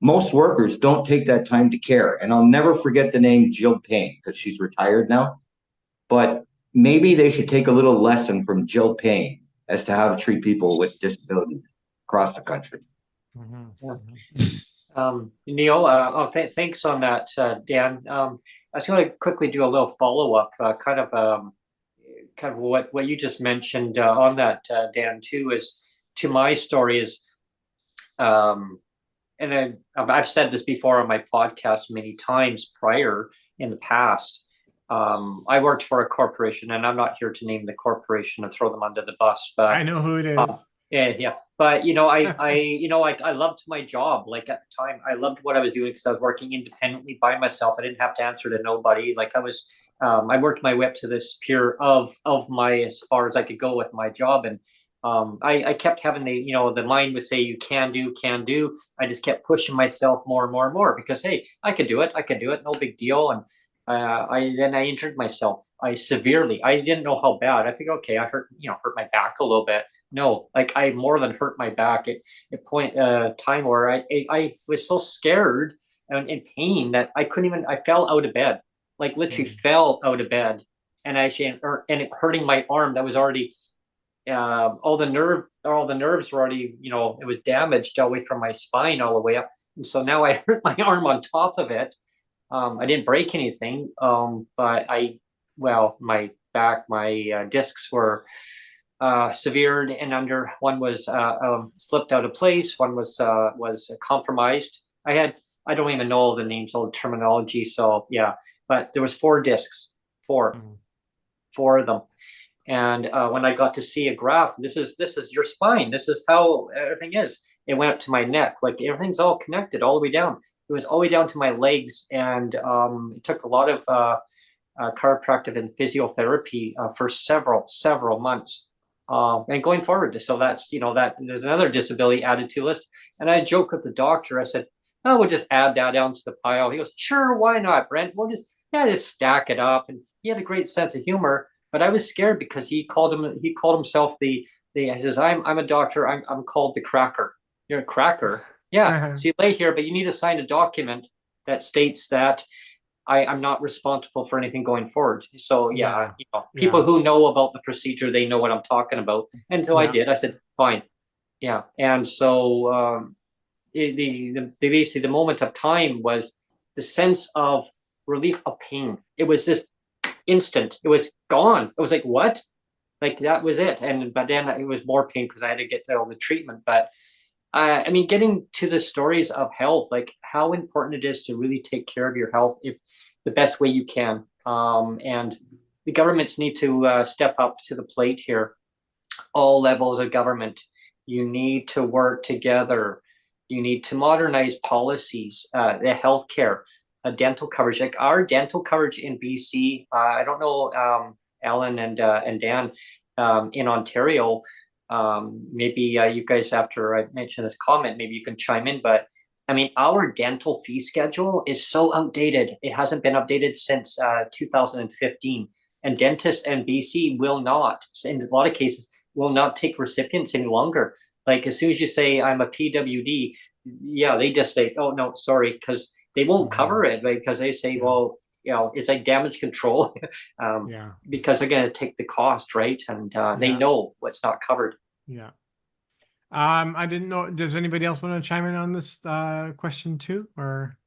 D: most workers don't take that time to care. And I'll never forget the name Jill Payne, because she's retired now. But maybe they should take a little lesson from Jill Payne as to how to treat people with disabilities across the country.
A: Neil, thanks on that, Dan. I was going to quickly do a little follow-up, kind of what you just mentioned on that, Dan, too, is to my story is, and I've said this before on my podcast many times prior in the past. I worked for a corporation, and I'm not here to name the corporation and throw them under the bus, but
B: I know who it is.
A: Yeah. But you know, I loved my job. Like at the time, I loved what I was doing because I was working independently by myself. I didn't have to answer to nobody. Like I worked my way up to this peer of my as far as I could go with my job, and I kept having the mind would say you can do. I just kept pushing myself more and more and more because hey, I could do it, no big deal. And I injured myself. I didn't know how bad. I think okay, I hurt my back a little bit. No, like I more than hurt my back at point time where I was so scared and in pain that I couldn't even. I fell out of bed, like literally fell out of bed, and and it hurting my arm that was already all the nerves were already it was damaged all the way from my spine all the way up, and so now I hurt my arm on top of it. I didn't break anything, but my back, my discs were severed and under. One was slipped out of place. One was compromised. I don't even know the names, all the terminology. So yeah, but there was 4 discs, four of them. And when I got to see a graph, this is your spine. This is how everything is. It went up to my neck, like everything's all connected all the way down. It was all the way down to my legs, and it took a lot of chiropractic and physiotherapy for several months. And going forward, so that's that there's another disability added to list. And I joked with the doctor. I said, "Oh, we'll just add that down to the pile." He goes, "Sure, why not, Brent? We'll just stack it up." And he had a great sense of humor. But I was scared because he called himself the he says, "I'm a doctor. I'm called the cracker." You're a cracker. Yeah. So you lay here, but you need to sign a document that states that I'm not responsible for anything going forward. So people who know about the procedure, they know what I'm talking about. Until I did, I said, fine. Yeah. And so basically the moment of time was the sense of relief of pain. It was just instant. It was gone. It was like, what? Like that was it. But then it was more pain because I had to get all the treatment. But I mean, getting to the stories of health, like how important it is to really take care of your health if the best way you can. And the governments need to step up to the plate here. All levels of government, you need to work together. You need to modernize policies, the healthcare, dental coverage. Like our dental coverage in BC, I don't know, Alan and Dan, in Ontario. Maybe you guys, after I mention this comment, maybe you can chime in. But I mean, our dental fee schedule is so outdated. It hasn't been updated since 2015. And dentists and BC will not, in a lot of cases, will not take recipients any longer. Like as soon as you say I'm a PWD, they just say, oh no, sorry, because they won't cover it, right? Because they say, well, it's like damage control, because they're going to take the cost, right? And they know what's not covered.
B: Yeah. I didn't know. Does anybody else want to chime in on this question too, or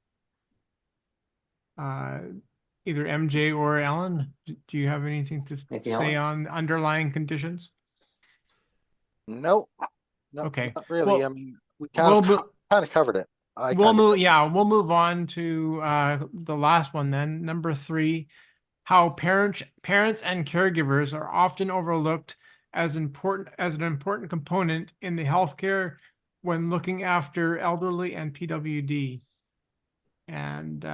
B: either MJ or Alan? Do you have anything to say on underlying conditions?
E: No.
B: Okay.
E: Not really.
B: Well,
E: I mean, we kind of covered it.
B: We'll move on to the last one then. Number 3, how parents and caregivers are often overlooked as an important component in the healthcare when looking after elderly and PWD. And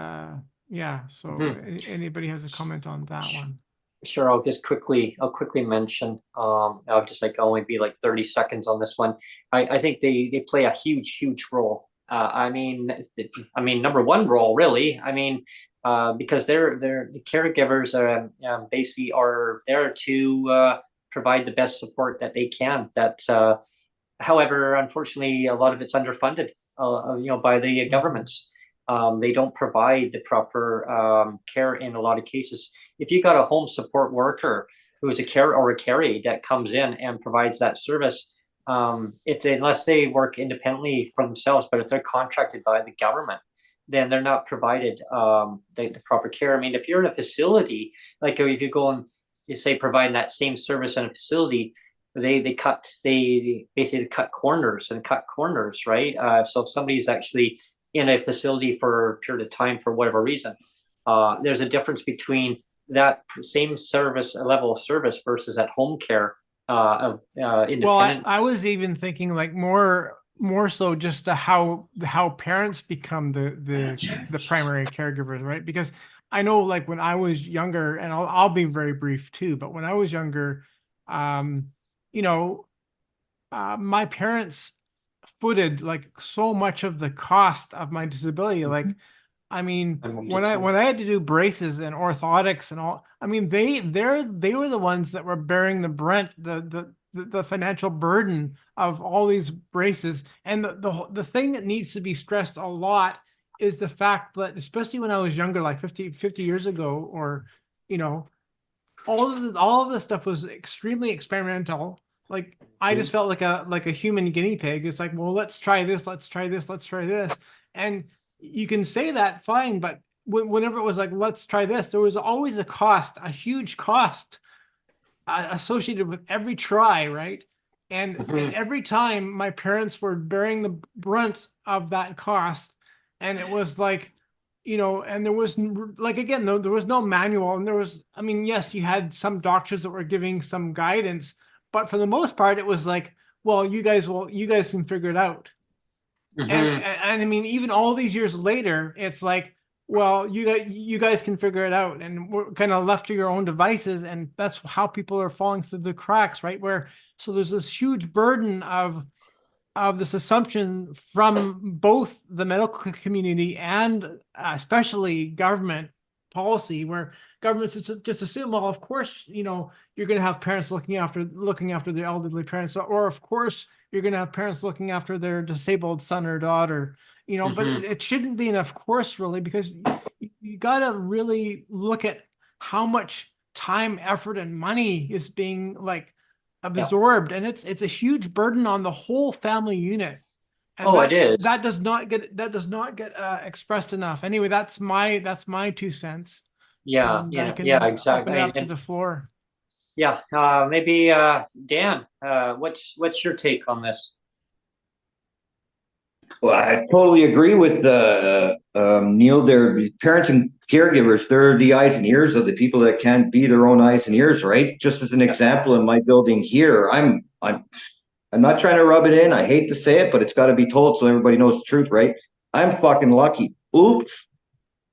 B: yeah, so anybody has a comment on that one?
A: Sure, I'll quickly mention, I'll just like only be like 30 seconds on this one. I think they play a huge role. I mean, number one role really. I mean, because they're the caregivers are basically are there to provide the best support that they can. That however, unfortunately, a lot of it's underfunded, by the governments. They don't provide the proper care in a lot of cases. If you got a home support worker who's a care or a care aide that comes in and provides that service, unless they work independently for themselves, but if they're contracted by the government, then they're not provided the proper care. I mean, if you're in a facility, like if you go and you say providing that same service in a facility, they basically cut corners, right? So if somebody's actually in a facility for a period of time for whatever reason, there's a difference between that same service level of service versus at home care independent.
B: Well, I was even thinking like more so just how parents become the primary caregivers, right? Because I know like when I was younger, and I'll be very brief too, but when I was younger, my parents footed like so much of the cost of my disability. Like, I mean, when I had to do braces and orthotics and all, I mean, they were the ones that were bearing the brunt, the financial burden of all these braces. And the thing that needs to be stressed a lot is the fact that, especially when I was younger, like 50 years ago, or, all of this stuff was extremely experimental. Like I just felt like a human guinea pig. It's like, well, let's try this, let's try this, let's try this. And you can say that fine, but whenever it was like, let's try this, there was always a huge cost associated with every try, right? And every time my parents were bearing the brunt of that cost, and it was like, and there was like, again, there was no manual, and there was, I mean, yes, you had some doctors that were giving some guidance, but for the most part, it was like, well, you guys can figure it out. And I mean, even all these years later, it's like, well, you guys can figure it out, and we're kind of left to your own devices, and that's how people are falling through the cracks, right? So there's this huge burden of this assumption from both the medical community and especially government policy, where governments just assume, well, of course, you're going to have parents looking after their elderly parents, or of course you're going to have parents looking after their disabled son or daughter, but it shouldn't be an of course, really, because you got to really look at how much time, effort, and money is being like absorbed, and it's a huge burden on the whole family unit. And
A: it is.
B: That does not get expressed enough. Anyway, that's my 2 cents.
A: Yeah, exactly.
B: Open it up to the floor.
A: Yeah, maybe Dan, what's your take on this?
D: Well, I totally agree with Neil there. Parents and caregivers, they're the eyes and ears of the people that can't be their own eyes and ears, right? Just as an example, in my building here, I'm not trying to rub it in. I hate to say it, but it's got to be told so everybody knows the truth, right? I'm fucking lucky. Oops.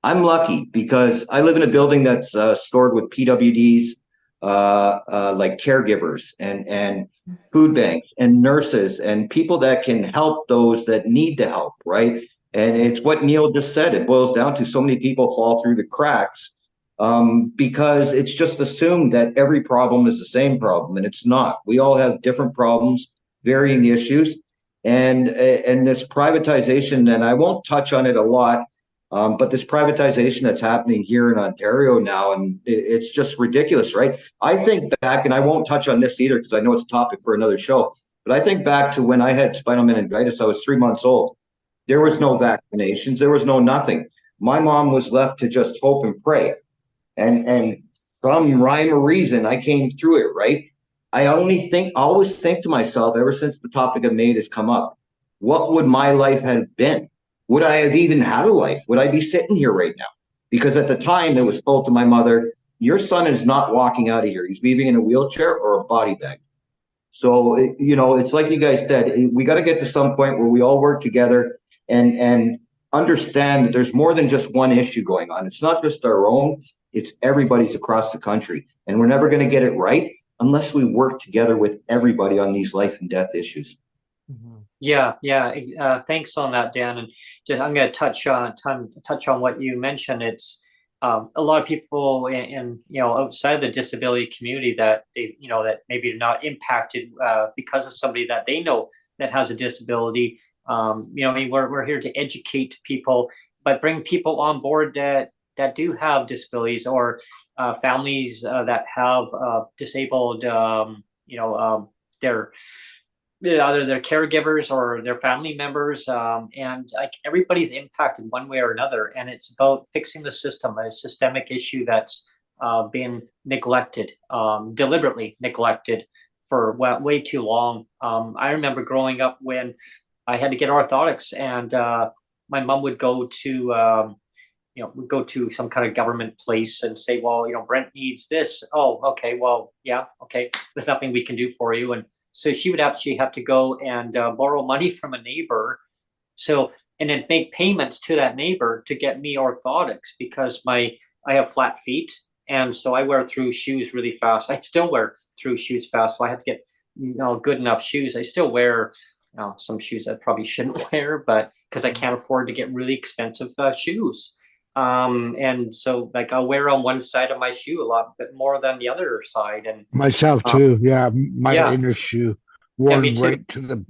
D: I'm lucky because I live in a building that's stored with PWDs, like caregivers and food banks and nurses and people that can help those that need the help, right? And it's what Neil just said. It boils down to so many people fall through the cracks because it's just assumed that every problem is the same problem, and it's not. We all have different problems, varying issues, and this privatization, and I won't touch on it a lot, but this privatization that's happening here in Ontario now, and it's just ridiculous, right? I think back, and I won't touch on this either because I know it's a topic for another show, but I think back to when I had spinal meningitis. I was 3 months old. There was no vaccinations. There was no nothing. My mom was left to just hope and pray. And some rhyme or reason, I came through it, right? I always think to myself, ever since the topic of MAID has come up, what would my life have been? Would I have even had a life? Would I be sitting here right now? Because at the time, it was told to my mother, your son is not walking out of here. He's leaving in a wheelchair or a body bag. So, it's like you guys said, we got to get to some point where we all work together and understand that there's more than just one issue going on. It's not just our own, it's everybody's across the country. And we're never going to get it right unless we work together with everybody on these life and death issues.
A: Yeah, thanks on that, Dan. And just I'm going to touch on what you mentioned. It's a lot of people in outside the disability community that that maybe are not impacted because of somebody that they know that has a disability. I mean, we're here to educate people, but bring people on board that do have disabilities or families that have disabled, their either their caregivers or their family members, and like everybody's impacted one way or another. And it's about fixing the system, a systemic issue that's been neglected, deliberately neglected for way too long. I remember growing up when I had to get orthotics, and my mom would go to would go to some kind of government place and say, well, Brent needs this. Oh, okay, well, yeah, okay, there's nothing we can do for you. And so she would actually have to go and borrow money from a neighbor. And then make payments to that neighbor to get me orthotics because I have flat feet. And so I wear through shoes really fast. I still wear through shoes fast. So I have to get, good enough shoes. I still wear some shoes I probably shouldn't wear, but because I can't afford to get really expensive shoes. And so like I'll wear on one side of my shoe a lot bit more than the other side. And
C: Myself too. Yeah, my inner shoe worn
A: me too.
C: right to the.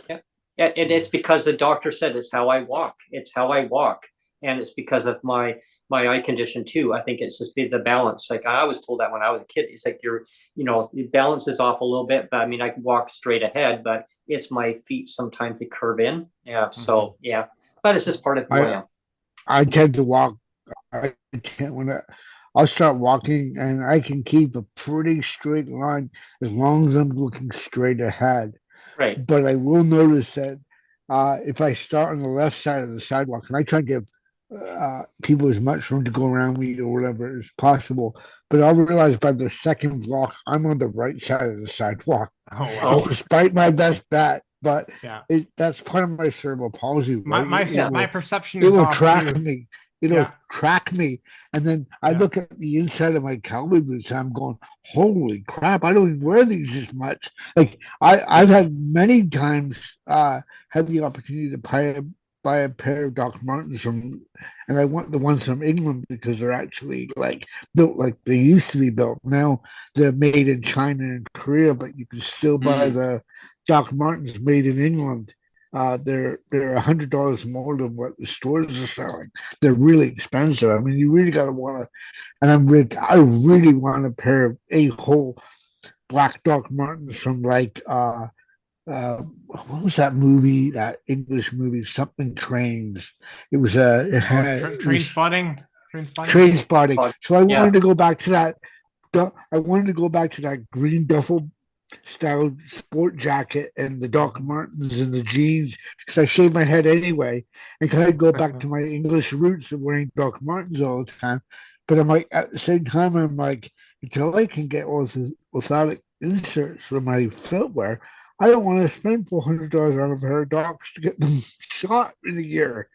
A: Yeah, it's because the doctor said it's how I walk. It's how I walk, and it's because of my eye condition too. I think it's just be the balance. Like I was told that when I was a kid, it's like your balance is off a little bit. But I mean, I can walk straight ahead, but it's my feet sometimes they curve in. Yeah, so yeah, but it's just part of who I am.
C: I tend to walk. I can't I'll start walking and I can keep a pretty straight line as long as I'm looking straight ahead.
A: Right.
C: But I will notice that if I start on the left side of the sidewalk, and I try and give people as much room to go around me or whatever as possible, but I'll realize by the second block I'm on the right side of the sidewalk.
B: Oh wow!
C: Despite my best bet. But
B: yeah,
C: that's part of my cerebral palsy. Right?
B: My perception
C: it
B: is
C: will
B: off
C: track
B: too.
C: me. It'll track me, and then I look at the inside of my cowboy boots and I'm going, holy crap, I don't even wear these as much. Like I've had many times had the opportunity to buy a pair of Doc Martens and I want the ones from England because they're actually like built like they used to be built. Now they're made in China and Korea, but you can still buy the Doc Martens made in England. They're $100 more than what the stores are selling. They're really expensive. I mean, you really got to want to. And I really want a pair of a-hole black Doc Martens from like what was that movie? That English movie, something trains. It was
B: Train spotting.
C: Train spotting. So I wanted to go back to that. I wanted to go back to that green duffel style sport jacket and the Doc Martens and the jeans because I shave my head anyway, and can I go back to my English roots of wearing Doc Martens all the time? But I'm like at the same time I'm like until I can get orthotic inserts for my footwear, I don't want to spend $400 on a pair of Docs to get them shot in a year.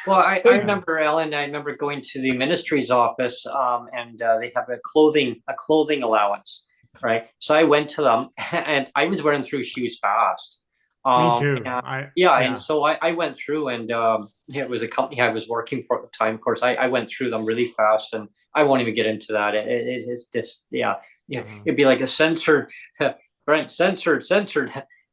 A: Well, I remember, Ellen. I remember going to the ministry's office, and they have a clothing allowance, right? So I went to them, and I was wearing through shoes fast.
B: Me too.
A: And so I went through, and it was a company I was working for at the time. Of course, I went through them really fast, and I won't even get into that. It's just it'd be like a censored, Brent, censored.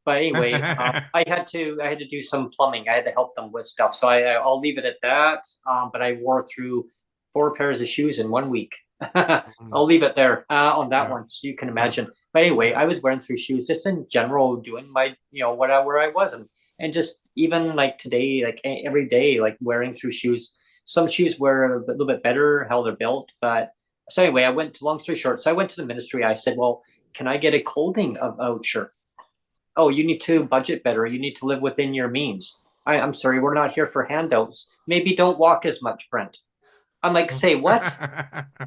A: But anyway, I had to do some plumbing. I had to help them with stuff. So I'll leave it at that. But I wore through 4 pairs of shoes in 1 week. I'll leave it there on that one, so you can imagine. But anyway, I was wearing through shoes just in general, doing my where I was, and just even like today, like every day, like wearing through shoes. Some shoes were a little bit better how they're built, but so anyway, long story short, so I went to the ministry. I said, well, can I get a clothing voucher? Oh, you need to budget better. You need to live within your means. I'm sorry, we're not here for handouts. Maybe don't walk as much, Brent. I'm like, say what?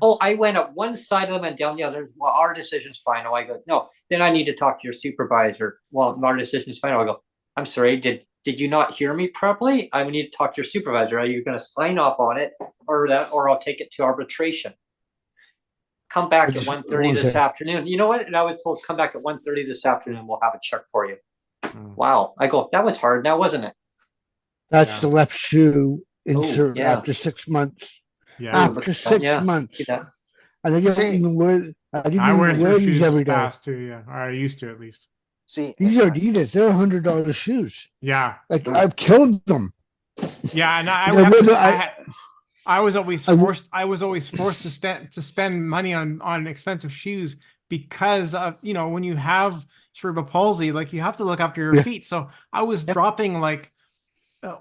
A: Oh, I went up one side of them and down the other. Well, our decision's final. I go, no, then I need to talk to your supervisor. Well, our decision's final. I go, I'm sorry, did you not hear me properly? I need to talk to your supervisor. Are you going to sign off on it or I'll take it to arbitration? Come back at 1:30 this afternoon. You know what? And I was told, come back at 1:30 this afternoon. We'll have a check for you. Wow. I go, that was hard now, wasn't it?
C: That's the left shoe insert
A: yeah.
C: after 6 months.
B: Yeah.
C: After 6 months.
A: Yeah.
C: And I didn't even wear,
B: I wear
C: these
B: shoes
C: every day.
B: fast too, yeah. Or I used to at least.
E: See,
C: These are Adidas. They're $100 shoes.
B: Yeah.
C: Like I've killed them.
B: Yeah, and I was always forced to spend money on expensive shoes because of, you know, when you have cerebral palsy, like you have to look after your feet. So I was dropping like at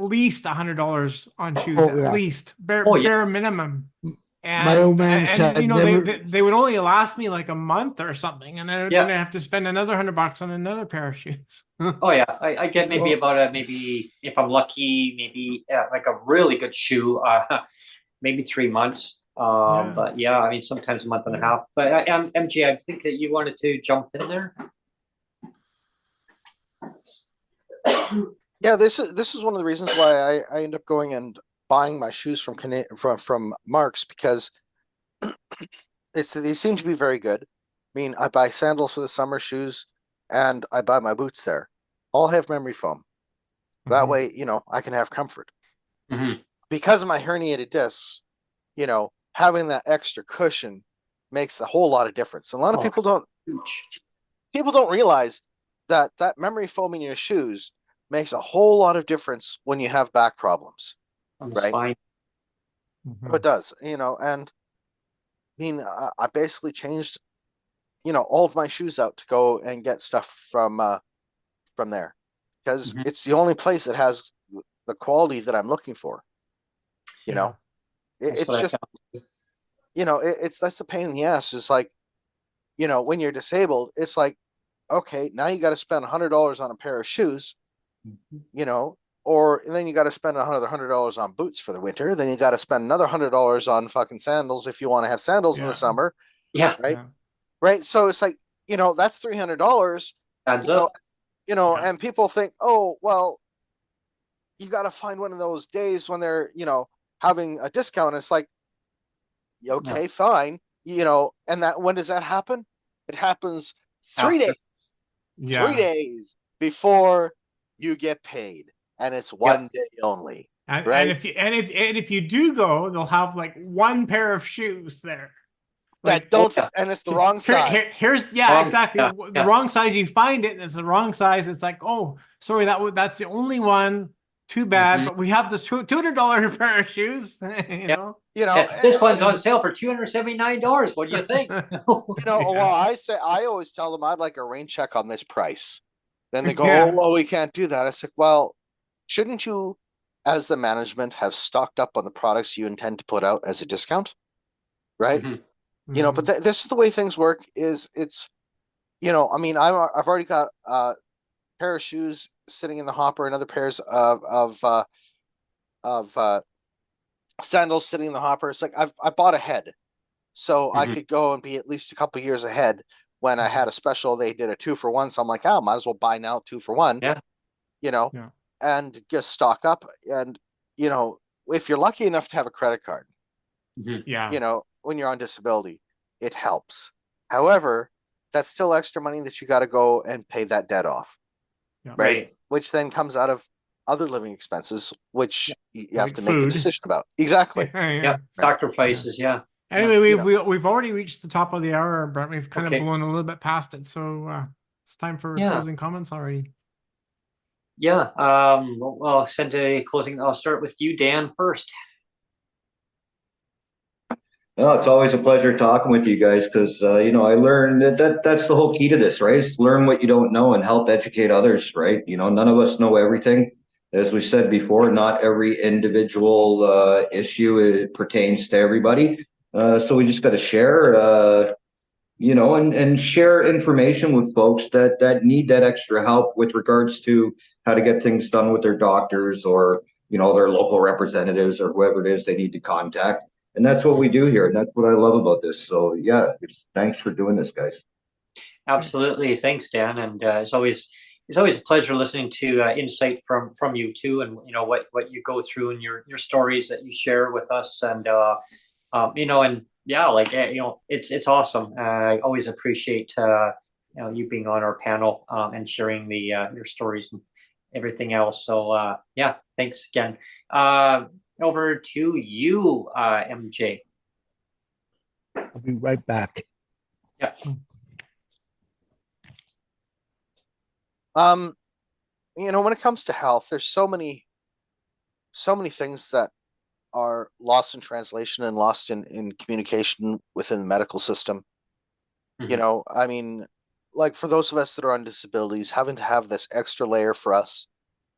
B: least $100 on shoes, at least bare minimum. And,
C: my old man said,
B: you know, they would only last me like a month or something, and then I have to spend another $100 on another pair of shoes.
A: Oh yeah, I get maybe about maybe if I'm lucky, maybe like a really good shoe, maybe 3 months. But yeah, I mean sometimes a month and a half. But MJ, I think that you wanted to jump in there.
E: Yeah, this is one of the reasons why I end up going and buying my shoes from Marks, because they seem to be very good. I mean, I buy sandals for the summer, shoes, and I buy my boots there. All have memory foam. That way, you know, I can have comfort. Because of my herniated discs, you know, having that extra cushion makes a whole lot of difference. And a lot of people don't realize that memory foam in your shoes makes a whole lot of difference when you have back problems. Right. It does, you know, and I mean, I basically changed, you know, all of my shoes out to go and get stuff from there, because it's the only place that has the quality that I'm looking for. You know, it's just, you know, that's the pain in the ass. It's like, you know, when you're disabled, it's like, okay, now you got to spend $100 on a pair of shoes, you know. Or then you got to spend another $100 on boots for the winter. Then you got to spend another $100 on fucking sandals if you want to have sandals in the summer.
A: Yeah.
E: Right. Yeah. Right. So it's like, you know, that's $300.
A: Adds up.
E: You know, and people think, oh, well, you got to find one of those days when they're, you know, having a discount. It's like, okay, fine. You know, and when does that happen? It happens 3 days. 3 days before you get paid. And it's one day only, right?
B: And if you do go, they'll have like one pair of shoes there.
E: Like, and it's the wrong size.
B: Here's exactly the wrong size. You find it, and it's the wrong size. It's like, oh, sorry, that's the only one. Too bad, but we have this $200 pair of shoes. You know,
A: this one's on sale for $279. What do you think?
E: You know, well, I always tell them I'd like a rain check on this price. Then they go, oh, well, we can't do that. I said, well, shouldn't you, as the management, have stocked up on the products you intend to put out as a discount? Right? You know, but this is the way things work. It's, you know, I mean, I've already got a pair of shoes sitting in the hopper, and other pairs of sandals sitting in the hopper. It's like I bought ahead, so I could go and be at least a couple of years ahead. When I had a special, they did a 2-for-1, so I'm like, oh, might as well buy now 2 for 1.
A: Yeah,
E: you know. Yeah. And just stock up. And, you know, if you're lucky enough to have a credit card, you know, when you're on disability, it helps. However, that's still extra money that you got to go and pay that debt off. Right. Which then comes out of other living expenses, which you have to make a decision about. Exactly.
A: Sacrifices.
B: Anyway, we've already reached the top of the hour, Brent. We've kind of blown a little bit past it. So it's time for closing comments already.
A: I'll send a closing. I'll start with you, Dan, first.
D: No, it's always a pleasure talking with you guys, because you know, I learned that's the whole key to this, right? Is learn what you don't know and help educate others, right? You know, none of us know everything. As we said before, not every individual issue pertains to everybody. So we just got to share, you know, and share information with folks that need that extra help with regards to how to get things done with their doctors, or their local representatives or whoever it is they need to contact. And that's what we do here. And that's what I love about this. So yeah, thanks for doing this, guys.
A: Absolutely. Thanks, Dan. And it's always a pleasure listening to insight from you too, and what you go through and your stories that you share with us, and and yeah, like it's awesome. I always appreciate you being on our panel and sharing the your stories and everything else. So yeah, thanks again. Over to you, MJ.
C: I'll be right back.
A: Yeah.
E: When it comes to health, there's so many things that are lost in translation and lost in communication within the medical system.
A: Mm-hmm.
E: I mean, like for those of us that are on disabilities, having to have this extra layer for us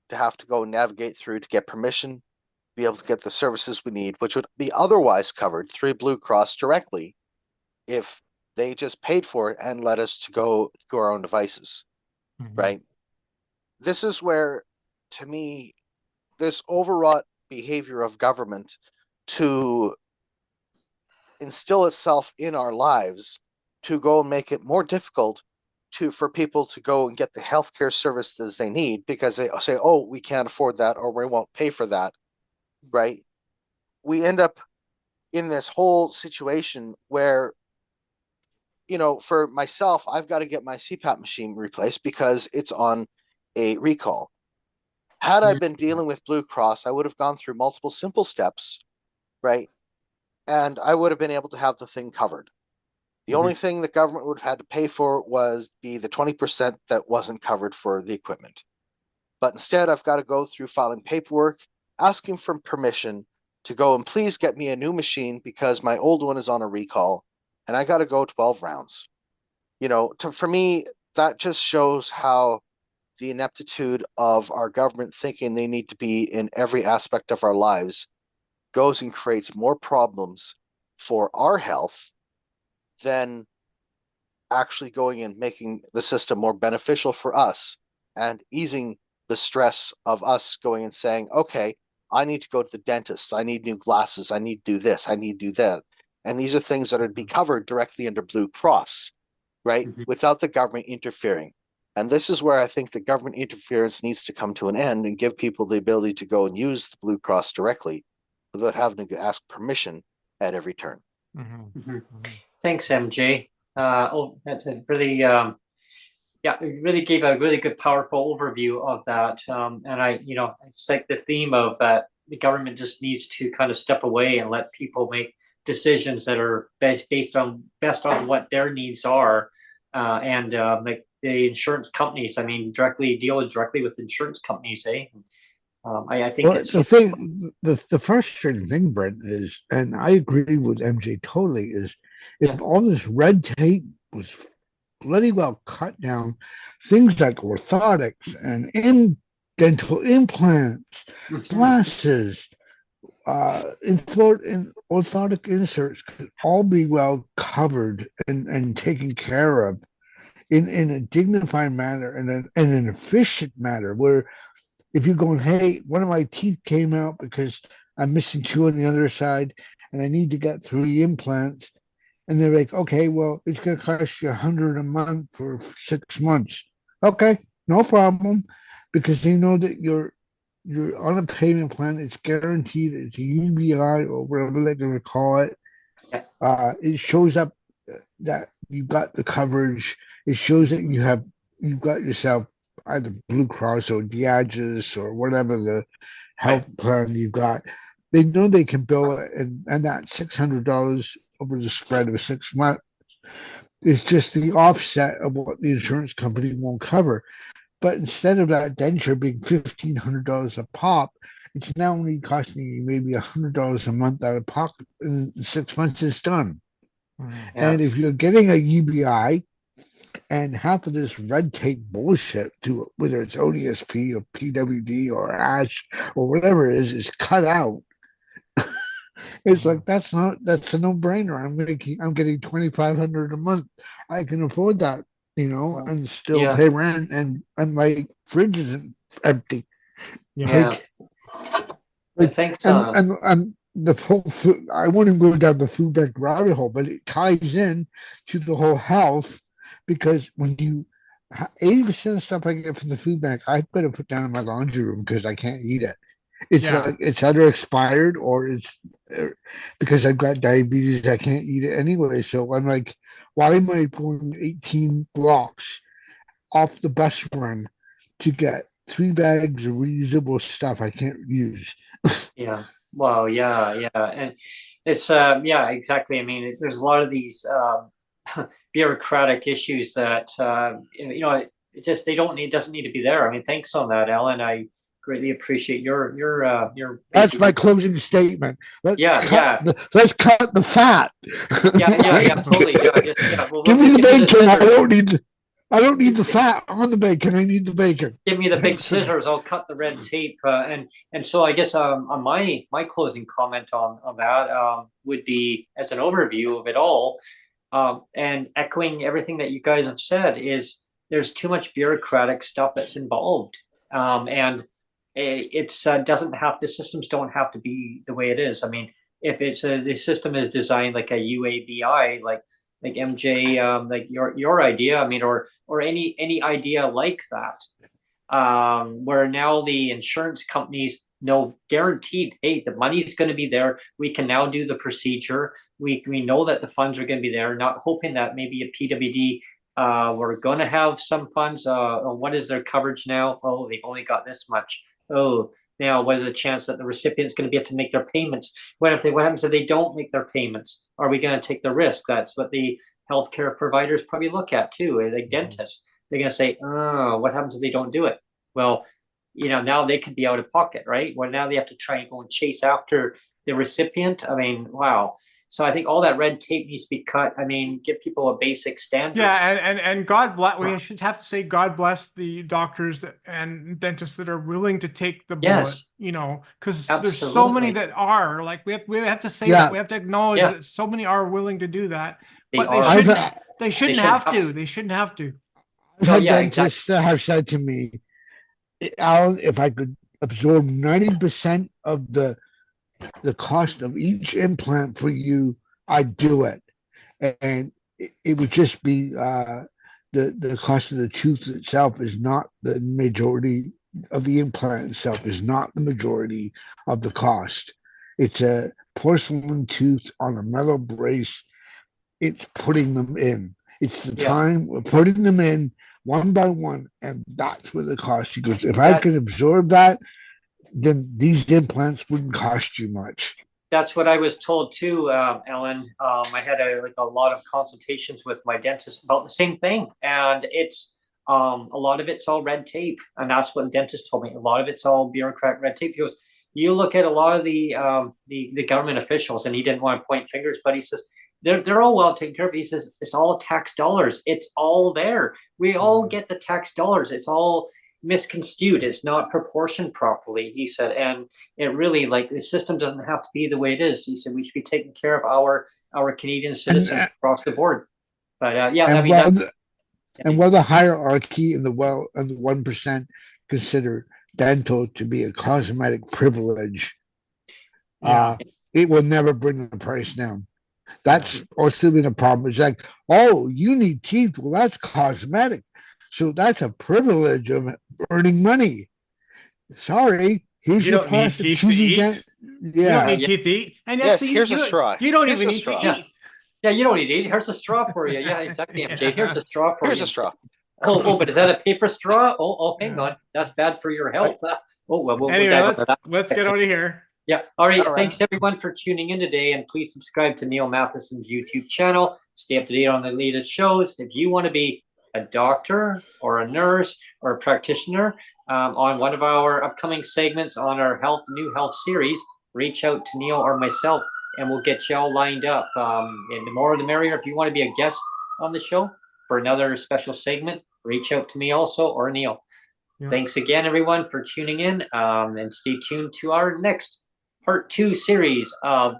E: to have to go navigate through to get permission, be able to get the services we need, which would be otherwise covered through Blue Cross directly if they just paid for it and let us to go to our own devices, right? This is where, to me, this overwrought behavior of government to instill itself in our lives to go and make it more difficult for people to go and get the healthcare services they need because they say, oh, we can't afford that or we won't pay for that, right? We end up in this whole situation where, for myself, I've got to get my CPAP machine replaced because it's on a recall. Had I been dealing with Blue Cross, I would have gone through multiple simple steps, right? And I would have been able to have the thing covered. The only thing the government would have had to pay for was the 20% that wasn't covered for the equipment. But instead, I've got to go through filing paperwork, asking for permission to go and please get me a new machine because my old one is on a recall, and I got to go 12 rounds. For me, that just shows how the ineptitude of our government thinking they need to be in every aspect of our lives goes and creates more problems for our health than actually going and making the system more beneficial for us and easing the stress of us going and saying, okay, I need to go to the dentist. I need new glasses. I need to do this. I need to do that. And these are things that would be covered directly under Blue Cross, right? Without the government interfering. And this is where I think the government interference needs to come to an end and give people the ability to go and use the Blue Cross directly without having to ask permission at every turn.
A: Thanks, MJ. That's a really, it really gave a really good, powerful overview of that. And it's like the theme of that the government just needs to kind of step away and let people make decisions that are best on what their needs are, and like the insurance companies. I mean, deal directly with insurance companies, eh? I think
C: well, the frustrating thing, Brent, is, and I agree with MJ totally, is if all this red tape was bloody well cut down, things like orthotics and dental implants, glasses, orthotic inserts could all be well covered and taken care of in a dignified manner and an efficient manner where if you're going, hey, one of my teeth came out because I'm missing two on the other side and I need to get 3 implants. And they're like, okay, well, it's going to cost you $100 a month for 6 months. Okay, no problem. Because they know that you're on a payment plan. It's guaranteed. It's a UBI or whatever they're going to call it. It shows up that you've got the coverage. It shows that you've got yourself either Blue Cross or Diageo or whatever the health plan you've got. They know they can bill it, and that $600 over the spread of 6 months is just the offset of what the insurance company won't cover. But instead of that denture being $1,500 a pop, it's now only costing you maybe $100 a month out of pocket. In 6 months, it's done. And if you're getting a UBI and half of this red tape bullshit to whether it's ODSP or PWD or ASH or whatever it is cut out. It's like that's a no-brainer. I'm getting $2,500 a month. I can afford that, and still pay rent and my fridge isn't empty.
A: Yeah. I think
C: and the whole food, I wouldn't go down the food bank rabbit hole, but it ties in to the whole health because when you 80% of stuff I get from the food bank, I better put down in my laundry room because I can't eat it. It's
B: Yeah.
C: like it's either expired or it's because I've got diabetes, I can't eat it anyway. So I'm like, why am I going 18 blocks off the bus run to get 3 bags of reusable stuff I can't use?
A: Yeah. Well, yeah, and it's yeah, exactly. I mean, there's a lot of these bureaucratic issues that it just they don't need doesn't need to be there. I mean, thanks on that, Ellen. I greatly appreciate your
C: That's my closing statement. Let's
A: Yeah,
C: cut
A: yeah.
C: let's cut the fat.
A: Yeah, totally. Yeah, just well,
C: Give me the
A: give me the
C: bacon.
A: scissors.
C: I don't need the fat on the bacon. I need the bacon.
A: Give me the big scissors. I'll cut the red tape. And so I guess on my closing comment on that would be as an overview of it all, and echoing everything that you guys have said is there's too much bureaucratic stuff that's involved, and it's doesn't have the systems don't have to be the way it is. I mean, if the system is designed like a UABI, like MJ, like your idea, I mean, or any idea like that, where now the insurance companies know guaranteed, hey, the money's going to be there. We can now do the procedure. We know that the funds are going to be there. Not hoping that maybe a PWD, we're going to have some funds. What is their coverage now? Oh, they've only got this much. Oh, now what is the chance that the recipient's going to be able to make their payments? What happens if they don't make their payments? Are we going to take the risk? That's what the healthcare providers probably look at too, like dentists. They're going to say, oh, what happens if they don't do it? Well, now they could be out of pocket, right? Well, now they have to try and go and chase after the recipient. I mean, wow. So I think all that red tape needs to be cut. I mean, give people a basic standard.
B: Yeah, and God bless. We should have to say God bless the doctors and dentists that are willing to take the bullet.
A: Yes.
B: Because there's so many that are like we have to say that we have to acknowledge that so many are willing to do that, but they shouldn't have to. They shouldn't have to.
C: I've had dentists that have said to me, Alan, if I could absorb 90% of the cost of each implant for you, I'd do it. And it would just be the cost of the tooth itself is not the majority of the implant itself, is not the majority of the cost. It's a porcelain tooth on a metal brace. It's putting them in. It's the time of putting them in one by one, and that's where the cost. He goes, if I can absorb that, then these implants wouldn't cost you much.
A: That's what I was told too, Ellen. I had a lot of consultations with my dentist about the same thing, and it's a lot of it's all red tape, and that's what the dentist told me. A lot of it's all bureaucrat red tape. He goes, you look at a lot of the government officials, and he didn't want to point fingers, but he says they're all well taken care of. He says it's all tax dollars. It's all there. We all get the tax dollars. It's all misconstrued. It's not proportioned properly, he said, and it really, like, the system doesn't have to be the way it is. He said we should be taking care of our Canadian citizens across the board. But
C: while the hierarchy and the 1% consider dental to be a cosmetic privilege, it will never bring the price down. That's also been a problem. It's like, oh, you need teeth. Well, that's cosmetic. So that's a privilege of earning money. Sorry, here's your plastic cheesy dent.
B: You don't need teeth to eat. And
E: here's a straw.
B: You don't even need to eat.
A: Yeah, you don't need to eat. Here's a straw for you. Yeah, exactly, MJ. Here's a straw for you.
E: Here's a straw.
A: Oh, but is that a paper straw? Oh, hang on. That's bad for your health. Oh, well,
B: anyway, let's get out of here.
A: Yeah. All right. Thanks everyone for tuning in today, and please subscribe to Neil Matheson's YouTube channel. Stay up to date on the latest shows. If you want to be a doctor or a nurse or a practitioner on one of our upcoming segments on our new health series, reach out to Neil or myself, and we'll get you all lined up. And the more the merrier. If you want to be a guest on the show for another special segment, reach out to me also or Neil. Yeah. Thanks again, everyone, for tuning in, and stay tuned to our next Part 2 series of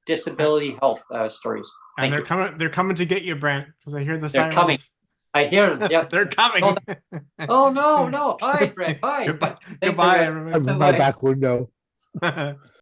A: disability health stories.
B: And they're coming to get you, Brent, because I hear the sirens.
A: They're coming. I hear them. Yeah,
B: they're coming.
A: Oh no! Bye, Brent. Bye.
B: Goodbye, everyone.
C: My back window.